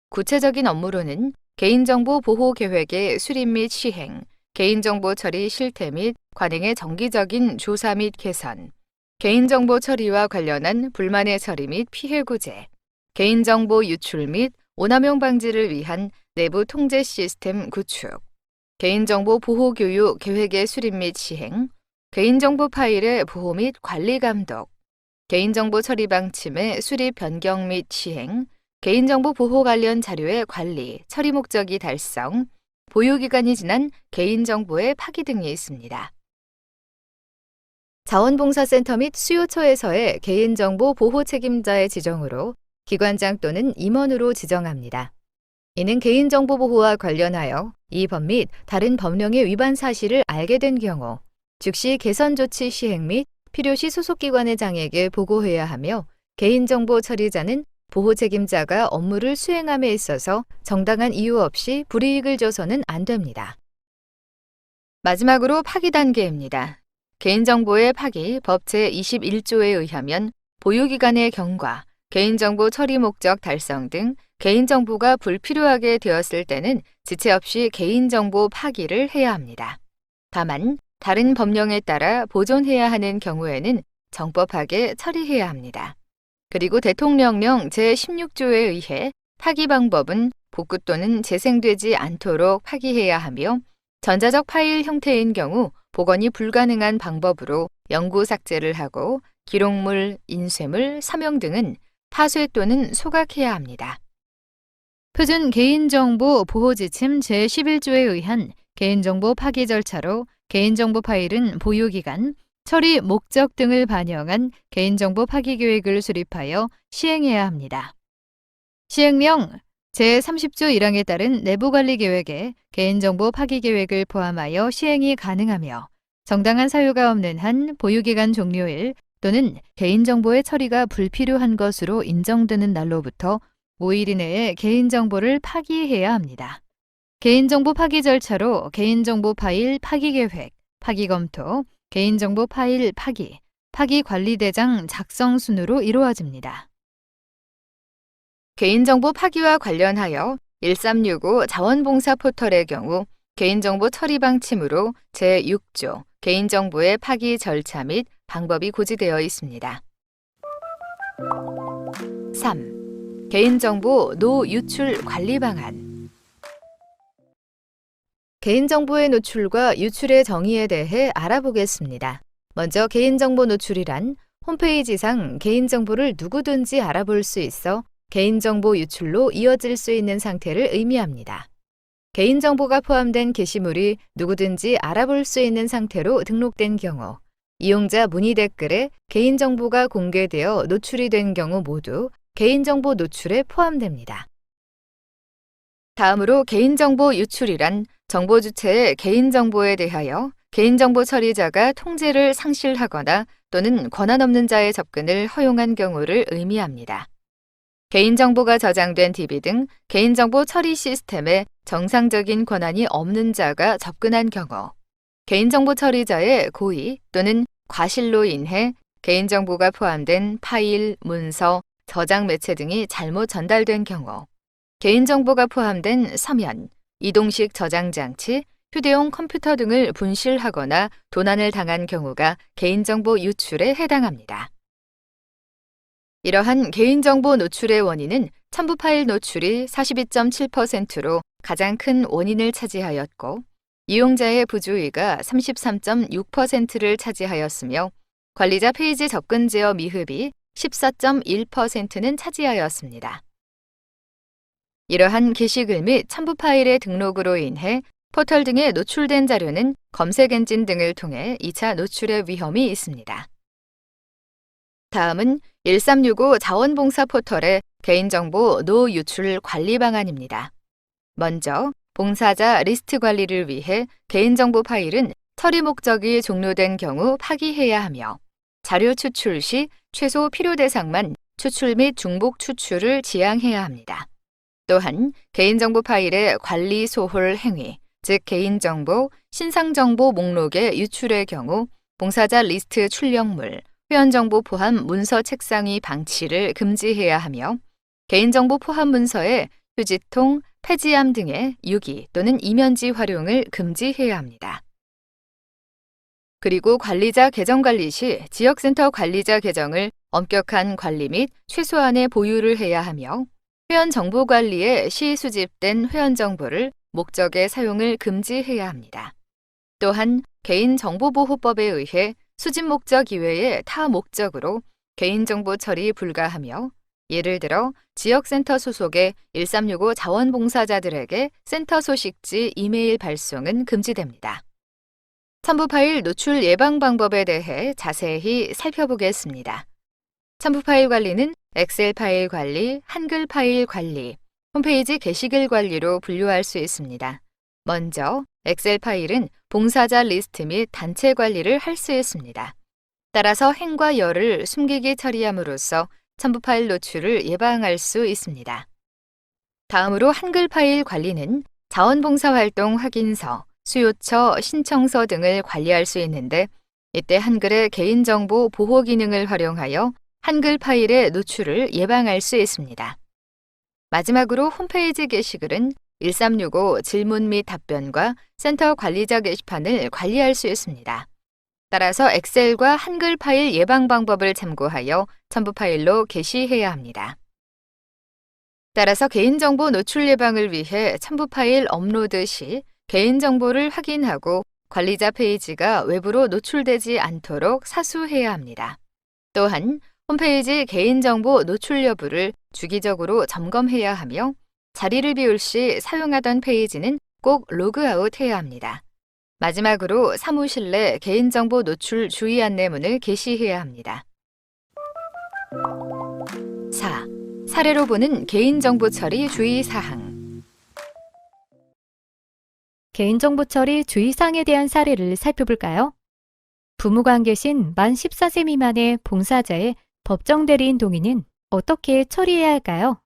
구체적인 업무로는 개인정보 보호 계획의 수립 및 시행, 개인정보 처리 실태 및 관행의 정기적인 조사 및 개선, 개인정보 처리와 관련한 불만의 처리 및 피해 구제, 개인정보 유출 및 오남용 방지를 위한 내부 통제 시스템 구축, 개인정보 보호 교육 계획의 수립 및 시행, 개인정보 파일의 보호 및 관리 감독, 개인정보 처리 방침의 수립 변경 및 시행, 개인정보 보호 관련 자료의 관리, 처리 목적이 달성, 보유기간이 지난 개인정보의 파기 등이 있습니다. 자원봉사센터 및 수요처에서의 개인정보 보호 책임자의 지정으로 기관장 또는 임원으로 지정합니다. 이는 개인정보 보호와 관련하여 이 법 및 다른 법령의 위반 사실을 알게 된 경우 즉시 개선 조치 시행 및 필요시 소속기관의 장에게 보고해야 하며 개인정보 처리자는 보호 책임자가 업무를 수행함에 있어서 정당한 이유 없이 불이익을 줘서는 안 됩니다. 마지막으로 파기 단계입니다. 개인정보의 파기 법 제21조에 의하면 보유기간의 경과, 개인정보 처리 목적 달성 등 개인정보가 불필요하게 되었을 때는 지체 없이 개인정보 파기를 해야 합니다. 다만 다른 법령에 따라 보존해야 하는 경우에는 정법하게 처리해야 합니다. 그리고 대통령령 제16조에 의해 파기 방법은 복구 또는 재생되지 않도록 파기해야 하며 전자적 파일 형태인 경우 복원이 불가능한 방법으로 영구 삭제를 하고 기록물, 인쇄물, 서명 등은 파쇄 또는 소각해야 합니다. 표준 개인정보 보호지침 제11조에 의한 개인정보 파기 절차로 개인정보 파일은 보유기간, 처리 목적 등을 반영한 개인정보 파기 계획을 수립하여 시행해야 합니다. 시행령 제30조 1항에 따른 내부관리 계획에 개인정보 파기 계획을 포함하여 시행이 가능하며 정당한 사유가 없는 한 보유기간 종료일 또는 개인정보의 처리가 불필요한 것으로 인정되는 날로부터 5일 이내에 개인정보를 파기해야 합니다. 개인정보 파기 절차로 개인정보 파일 파기 계획, 파기 검토, 개인정보 파일 파기, 파기 관리대장 작성 순으로 이루어집니다. 개인정보 파기와 관련하여 1365 자원봉사 포털의 경우 개인정보 처리 방침으로 제6조 개인정보의 파기 절차 및 방법이 고지되어 있습니다. 3. 개인정보 노유출 관리 방안. 개인정보의 노출과 유출의 정의에 대해 알아보겠습니다. 먼저 개인정보 노출이란 홈페이지상 개인정보를 누구든지 알아볼 수 있어 개인정보 유출로 이어질 수 있는 상태를 의미합니다. 개인정보가 포함된 게시물이 누구든지 알아볼 수 있는 상태로 등록된 경우, 이용자 문의 댓글에 개인정보가 공개되어 노출이 된 경우 모두 개인정보 노출에 포함됩니다. 다음으로 개인정보 유출이란 정보 주체의 개인정보에 대하여 개인정보 처리자가 통제를 상실하거나 또는 권한 없는 자의 접근을 허용한 경우를 의미합니다. 개인정보가 저장된 DB 등 개인정보 처리 시스템에 정상적인 권한이 없는 자가 접근한 경우, 개인정보 처리자의 고의 또는 과실로 인해 개인정보가 포함된 파일, 문서, 저장 매체 등이 잘못 전달된 경우, 개인정보가 포함된 서면, 이동식 저장 장치, 휴대용 컴퓨터 등을 분실하거나 도난을 당한 경우가 개인정보 유출에 해당합니다. 이러한 개인정보 노출의 원인은 첨부 파일 노출이 42.7%로 가장 큰 원인을 차지하였고, 이용자의 부주의가 33.6%를 차지하였으며, 관리자 페이지 접근 제어 미흡이 14.1%는 차지하였습니다. 이러한 게시글 및 첨부 파일의 등록으로 인해 포털 등에 노출된 자료는 검색 엔진 등을 통해 2차 노출의 위험이 있습니다. 다음은 1365 자원봉사 포털의 개인정보 노유출 관리 방안입니다. 먼저 봉사자 리스트 관리를 위해 개인정보 파일은 처리 목적이 종료된 경우 파기해야 하며, 자료 추출 시 최소 필요 대상만 추출 및 중복 추출을 지양해야 합니다. 또한 개인정보 파일의 관리 소홀 행위, 즉 개인정보, 신상정보 목록의 유출의 경우 봉사자 리스트 출력물, 회원정보 포함 문서 책상의 방치를 금지해야 하며, 개인정보 포함 문서의 휴지통, 폐지함 등의 유기 또는 이면지 활용을 금지해야 합니다. 그리고 관리자 계정 관리 시 지역센터 관리자 계정을 엄격한 관리 및 최소한의 보유를 해야 하며, 회원 정보 관리에 시 수집된 회원 정보를 목적의 사용을 금지해야 합니다. 또한 개인정보보호법에 의해 수집 목적 이외의 타 목적으로 개인정보 처리 불가하며, 예를 들어 지역센터 소속의 1365 자원봉사자들에게 센터 소식지 이메일 발송은 금지됩니다. 첨부 파일 노출 예방 방법에 대해 자세히 살펴보겠습니다. 첨부 파일 관리는 엑셀 파일 관리, 한글 파일 관리, 홈페이지 게시글 관리로 분류할 수 있습니다. 먼저 엑셀 파일은 봉사자 리스트 및 단체 관리를 할 수 있습니다. 따라서 행과 열을 숨기기 처리함으로써 첨부 파일 노출을 예방할 수 있습니다. 다음으로 한글 파일 관리는 자원봉사활동 확인서, 수요처, 신청서 등을 관리할 수 있는데, 이때 한글의 개인정보 보호 기능을 활용하여 한글 파일의 노출을 예방할 수 있습니다. 마지막으로 홈페이지 게시글은 1365 질문 및 답변과 센터 관리자 게시판을 관리할 수 있습니다. 따라서 엑셀과 한글 파일 예방 방법을 참고하여 첨부 파일로 게시해야 합니다. 따라서 개인정보 노출 예방을 위해 첨부 파일 업로드 시 개인정보를 확인하고 관리자 페이지가 외부로 노출되지 않도록 사수해야 합니다. 또한 홈페이지 개인정보 노출 여부를 주기적으로 점검해야 하며, 자리를 비울 시 사용하던 페이지는 꼭 로그아웃해야 합니다. 마지막으로 사무실 내 개인정보 노출 주의 안내문을 게시해야 합니다. 4. 사례로 보는 개인정보 처리 주의사항. 개인정보 처리 주의사항에 대한 사례를 살펴볼까요? 부모가 안 계신 만 14세 미만의 봉사자의 법정 대리인 동의는 어떻게 처리해야 할까요?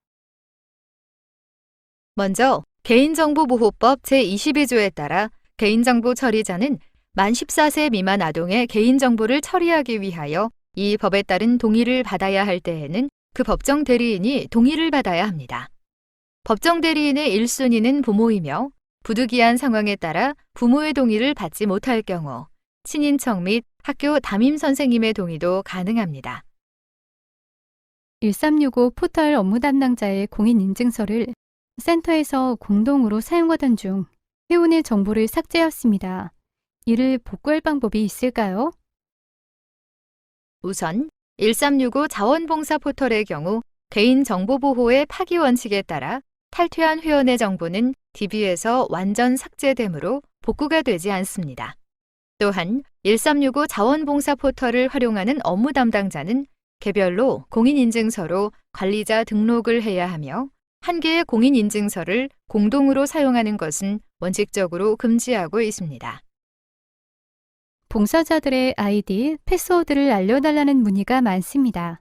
먼저 개인정보보호법 제22조에 따라 개인정보 처리자는 만 14세 미만 아동의 개인정보를 처리하기 위하여 이 법에 따른 동의를 받아야 할 때에는 그 법정 대리인이 동의를 받아야 합니다. 법정 대리인의 1순위는 부모이며, 부득이한 상황에 따라 부모의 동의를 받지 못할 경우 친인척 및 학교 담임 선생님의 동의도 가능합니다. 1365 포털 업무 담당자의 공인인증서를 센터에서 공동으로 사용하던 중 회원의 정보를 삭제하였습니다. 이를 복구할 방법이 있을까요? 우선 1365 자원봉사 포털의 경우 개인정보보호의 파기 원칙에 따라 탈퇴한 회원의 정보는 DB에서 완전 삭제되므로 복구가 되지 않습니다. 또한 1365 자원봉사 포털을 활용하는 업무 담당자는 개별로 공인인증서로 관리자 등록을 해야 하며, 한 개의 공인인증서를 공동으로 사용하는 것은 원칙적으로 금지하고 있습니다. 봉사자들의 아이디, 패스워드를 알려달라는 문의가 많습니다.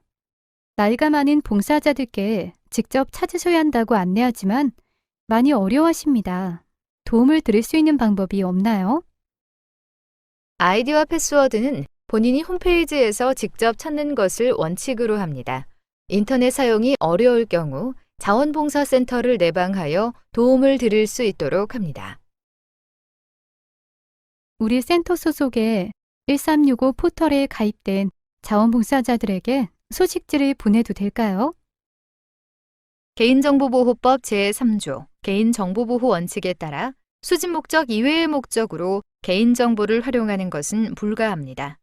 나이가 많은 봉사자들께 직접 찾으셔야 한다고 안내하지만 많이 어려워하십니다. 도움을 드릴 수 있는 방법이 없나요? 아이디와 패스워드는 본인이 홈페이지에서 직접 찾는 것을 원칙으로 합니다. 인터넷 사용이 어려울 경우 자원봉사센터를 내방하여 도움을 드릴 수 있도록 합니다. 우리 센터 소속의 1365 포털에 가입된 자원봉사자들에게 소식지를 보내도 될까요? 개인정보보호법 제3조 개인정보보호 원칙에 따라 수집 목적 이외의 목적으로 개인정보를 활용하는 것은 불가합니다.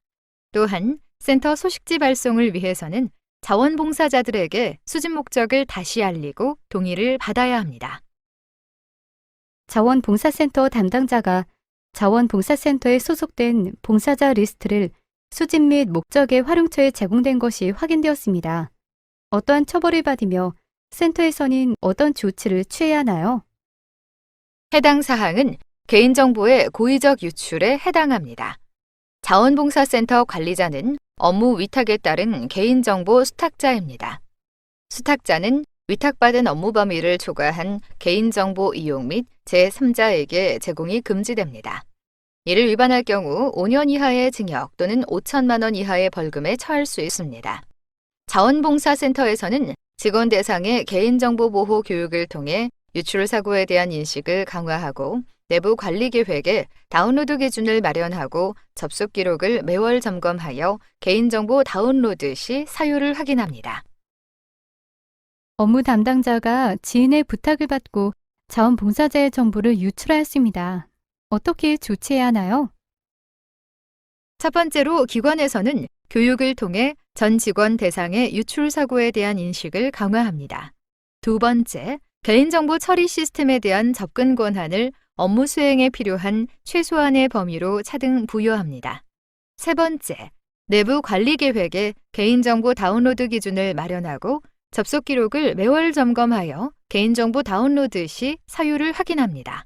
또한 센터 소식지 발송을 위해서는 자원봉사자들에게 수집 목적을 다시 알리고 동의를 받아야 합니다. 자원봉사센터 담당자가 자원봉사센터에 소속된 봉사자 리스트를 수집 및 목적의 활용처에 제공된 것이 확인되었습니다. 어떠한 처벌을 받으며 센터에서는 어떤 조치를 취해야 하나요? 해당 사항은 개인정보의 고의적 유출에 해당합니다. 자원봉사센터 관리자는 업무 위탁에 따른 개인정보 수탁자입니다. 수탁자는 위탁받은 업무 범위를 초과한 개인정보 이용 및 제3자에게 제공이 금지됩니다. 이를 위반할 경우 5년 이하의 징역 또는 5천만 원 이하의 벌금에 처할 수 있습니다. 자원봉사센터에서는 직원 대상의 개인정보 보호 교육을 통해 유출 사고에 대한 인식을 강화하고 내부 관리 계획에 다운로드 기준을 마련하고 접속 기록을 매월 점검하여 개인정보 다운로드 시 사유를 확인합니다. 업무 담당자가 지인의 부탁을 받고 자원봉사자의 정보를 유출하였습니다. 어떻게 조치해야 하나요? 첫 번째로 기관에서는 교육을 통해 전 직원 대상의 유출 사고에 대한 인식을 강화합니다. 두 번째, 개인정보 처리 시스템에 대한 접근 권한을 업무 수행에 필요한 최소한의 범위로 차등 부여합니다. 세 번째, 내부 관리 계획에 개인정보 다운로드 기준을 마련하고 접속 기록을 매월 점검하여 개인정보 다운로드 시 사유를 확인합니다.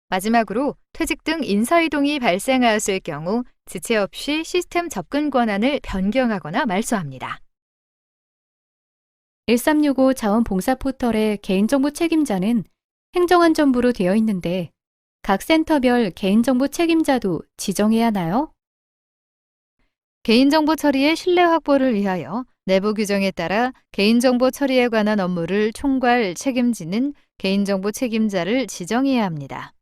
마지막으로 퇴직 등 인사이동이 발생하였을 경우 지체 없이 시스템 접근 권한을 변경하거나 말소합니다. 1365 자원봉사 포털의 개인정보 책임자는 행정안전부로 되어 있는데 각 센터별 개인정보 책임자도 지정해야 하나요? 개인정보 처리의 신뢰 확보를 위하여 내부 규정에 따라 개인정보 처리에 관한 업무를 총괄 책임지는 개인정보 책임자를 지정해야 합니다.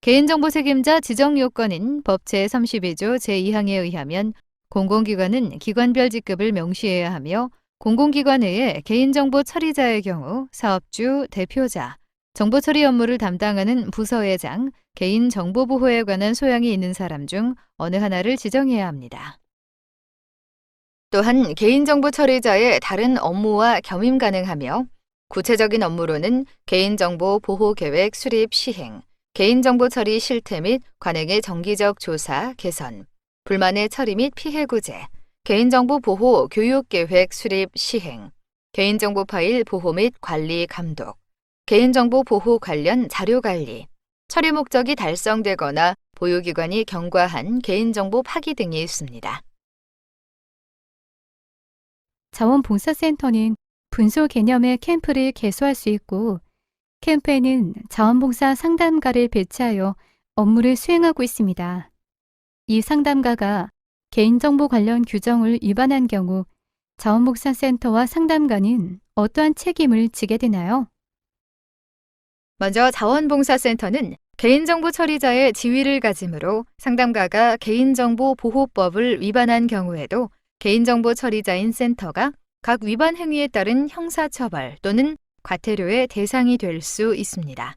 개인정보 책임자 지정 요건인 법 제32조 제2항에 의하면 공공기관은 기관별 직급을 명시해야 하며 공공기관 외에 개인정보 처리자의 경우 사업주, 대표자, 정보처리 업무를 담당하는 부서회장, 개인정보보호에 관한 소양이 있는 사람 중 어느 하나를 지정해야 합니다. 또한 개인정보 처리자의 다른 업무와 겸임 가능하며 구체적인 업무로는 개인정보 보호계획 수립 시행, 개인정보 처리 실태 및 관행의 정기적 조사, 개선, 불만의 처리 및 피해 구제, 개인정보 보호 교육계획 수립 시행, 개인정보 파일 보호 및 관리 감독, 개인정보 보호 관련 자료 관리, 처리 목적이 달성되거나 보유기관이 경과한 개인정보 파기 등이 있습니다. 자원봉사센터는 분소 개념의 캠프를 개소할 수 있고 캠프에는 자원봉사 상담가를 배치하여 업무를 수행하고 있습니다. 이 상담가가 개인정보 관련 규정을 위반한 경우 자원봉사센터와 상담가는 어떠한 책임을 지게 되나요? 먼저 자원봉사센터는 개인정보 처리자의 지위를 가지므로 상담가가 개인정보보호법을 위반한 경우에도 개인정보 처리자인 센터가 각 위반 행위에 따른 형사처벌 또는 과태료의 대상이 될 수 있습니다.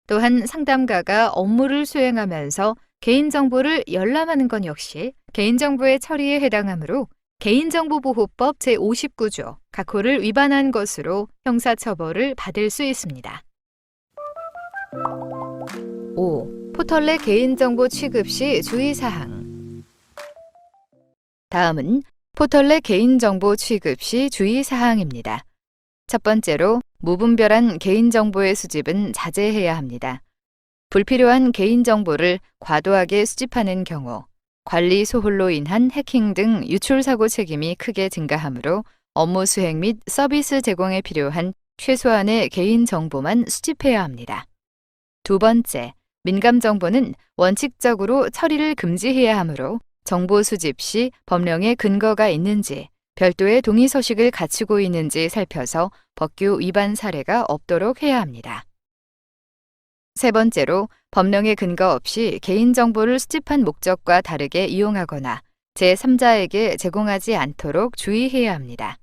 또한 상담가가 업무를 수행하면서 개인정보를 열람하는 것 역시 개인정보의 처리에 해당하므로 개인정보보호법 제59조 각호를 위반한 것으로 형사처벌을 받을 수 있습니다. 5. 포털 내 개인정보 취급 시 주의사항. 다음은 포털 내 개인정보 취급 시 주의사항입니다. 첫 번째로 무분별한 개인정보의 수집은 자제해야 합니다. 불필요한 개인정보를 과도하게 수집하는 경우 관리 소홀로 인한 해킹 등 유출 사고 책임이 크게 증가하므로 업무 수행 및 서비스 제공에 필요한 최소한의 개인정보만 수집해야 합니다. 두 번째, 민감 정보는 원칙적으로 처리를 금지해야 하므로 정보 수집 시 법령의 근거가 있는지 별도의 동의 서식을 갖추고 있는지 살펴서 법규 위반 사례가 없도록 해야 합니다. 세 번째로, 법령의 근거 없이 개인정보를 수집한 목적과 다르게 이용하거나 제3자에게 제공하지 않도록 주의해야 합니다.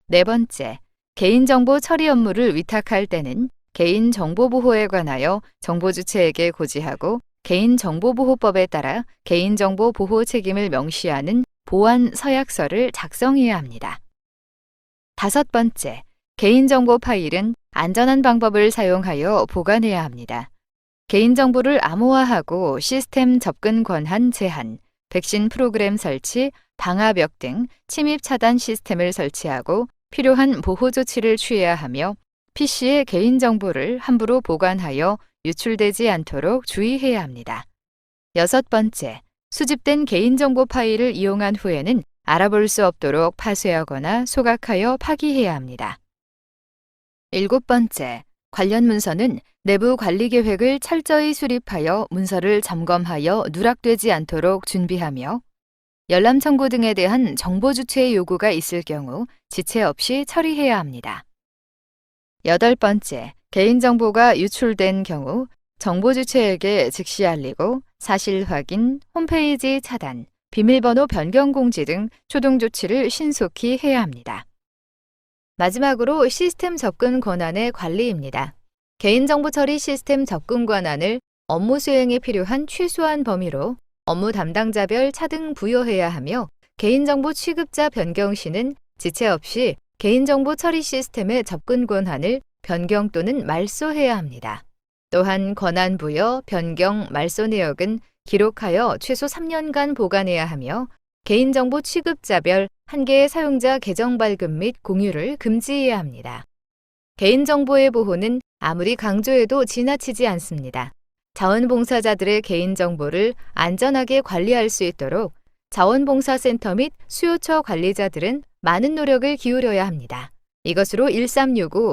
네 번째, 개인정보 처리 업무를 위탁할 때는 개인정보보호에 관하여 정보주체에게 고지하고 개인정보보호법에 따라 개인정보 보호 책임을 명시하는 보안 서약서를 작성해야 합니다. 다섯 번째, 개인정보 파일은 안전한 방법을 사용하여 보관해야 합니다. 개인정보를 암호화하고 시스템 접근 권한 제한, 백신 프로그램 설치, 방화벽 등 침입 차단 시스템을 설치하고 필요한 보호 조치를 취해야 하며 PC의 개인정보를 함부로 보관하여 유출되지 않도록 주의해야 합니다. 여섯 번째, 수집된 개인정보 파일을 이용한 후에는 알아볼 수 없도록 파쇄하거나 소각하여 파기해야 합니다. 일곱 번째, 관련 문서는 내부 관리 계획을 철저히 수립하여 문서를 점검하여 누락되지 않도록 준비하며 열람 청구 등에 대한 정보 주체의 요구가 있을 경우 지체 없이 처리해야 합니다. 여덟 번째, 개인정보가 유출된 경우 정보 주체에게 즉시 알리고 사실 확인, 홈페이지 차단, 비밀번호 변경 공지 등 초동 조치를 신속히 해야 합니다. 마지막으로 시스템 접근 권한의 관리입니다. 개인정보 처리 시스템 접근 권한을 업무 수행에 필요한 최소한 범위로 업무 담당자별 차등 부여해야 하며 개인정보 취급자 변경 시는 지체 없이 개인정보 처리 시스템의 접근 권한을 변경 또는 말소해야 합니다. 또한 권한 부여, 변경, 말소 내역은 기록하여 최소 3년간 보관해야 하며 개인정보 취급자별 한 개의 사용자 계정 발급 및 공유를 금지해야 합니다. 개인정보의 보호는 아무리 강조해도 지나치지 않습니다. 자원봉사자들의 개인정보를 안전하게 관리할 수 있도록 자원봉사센터 및 수요처 관리자들은 많은 노력을 기울여야 합니다. 이것으로 1365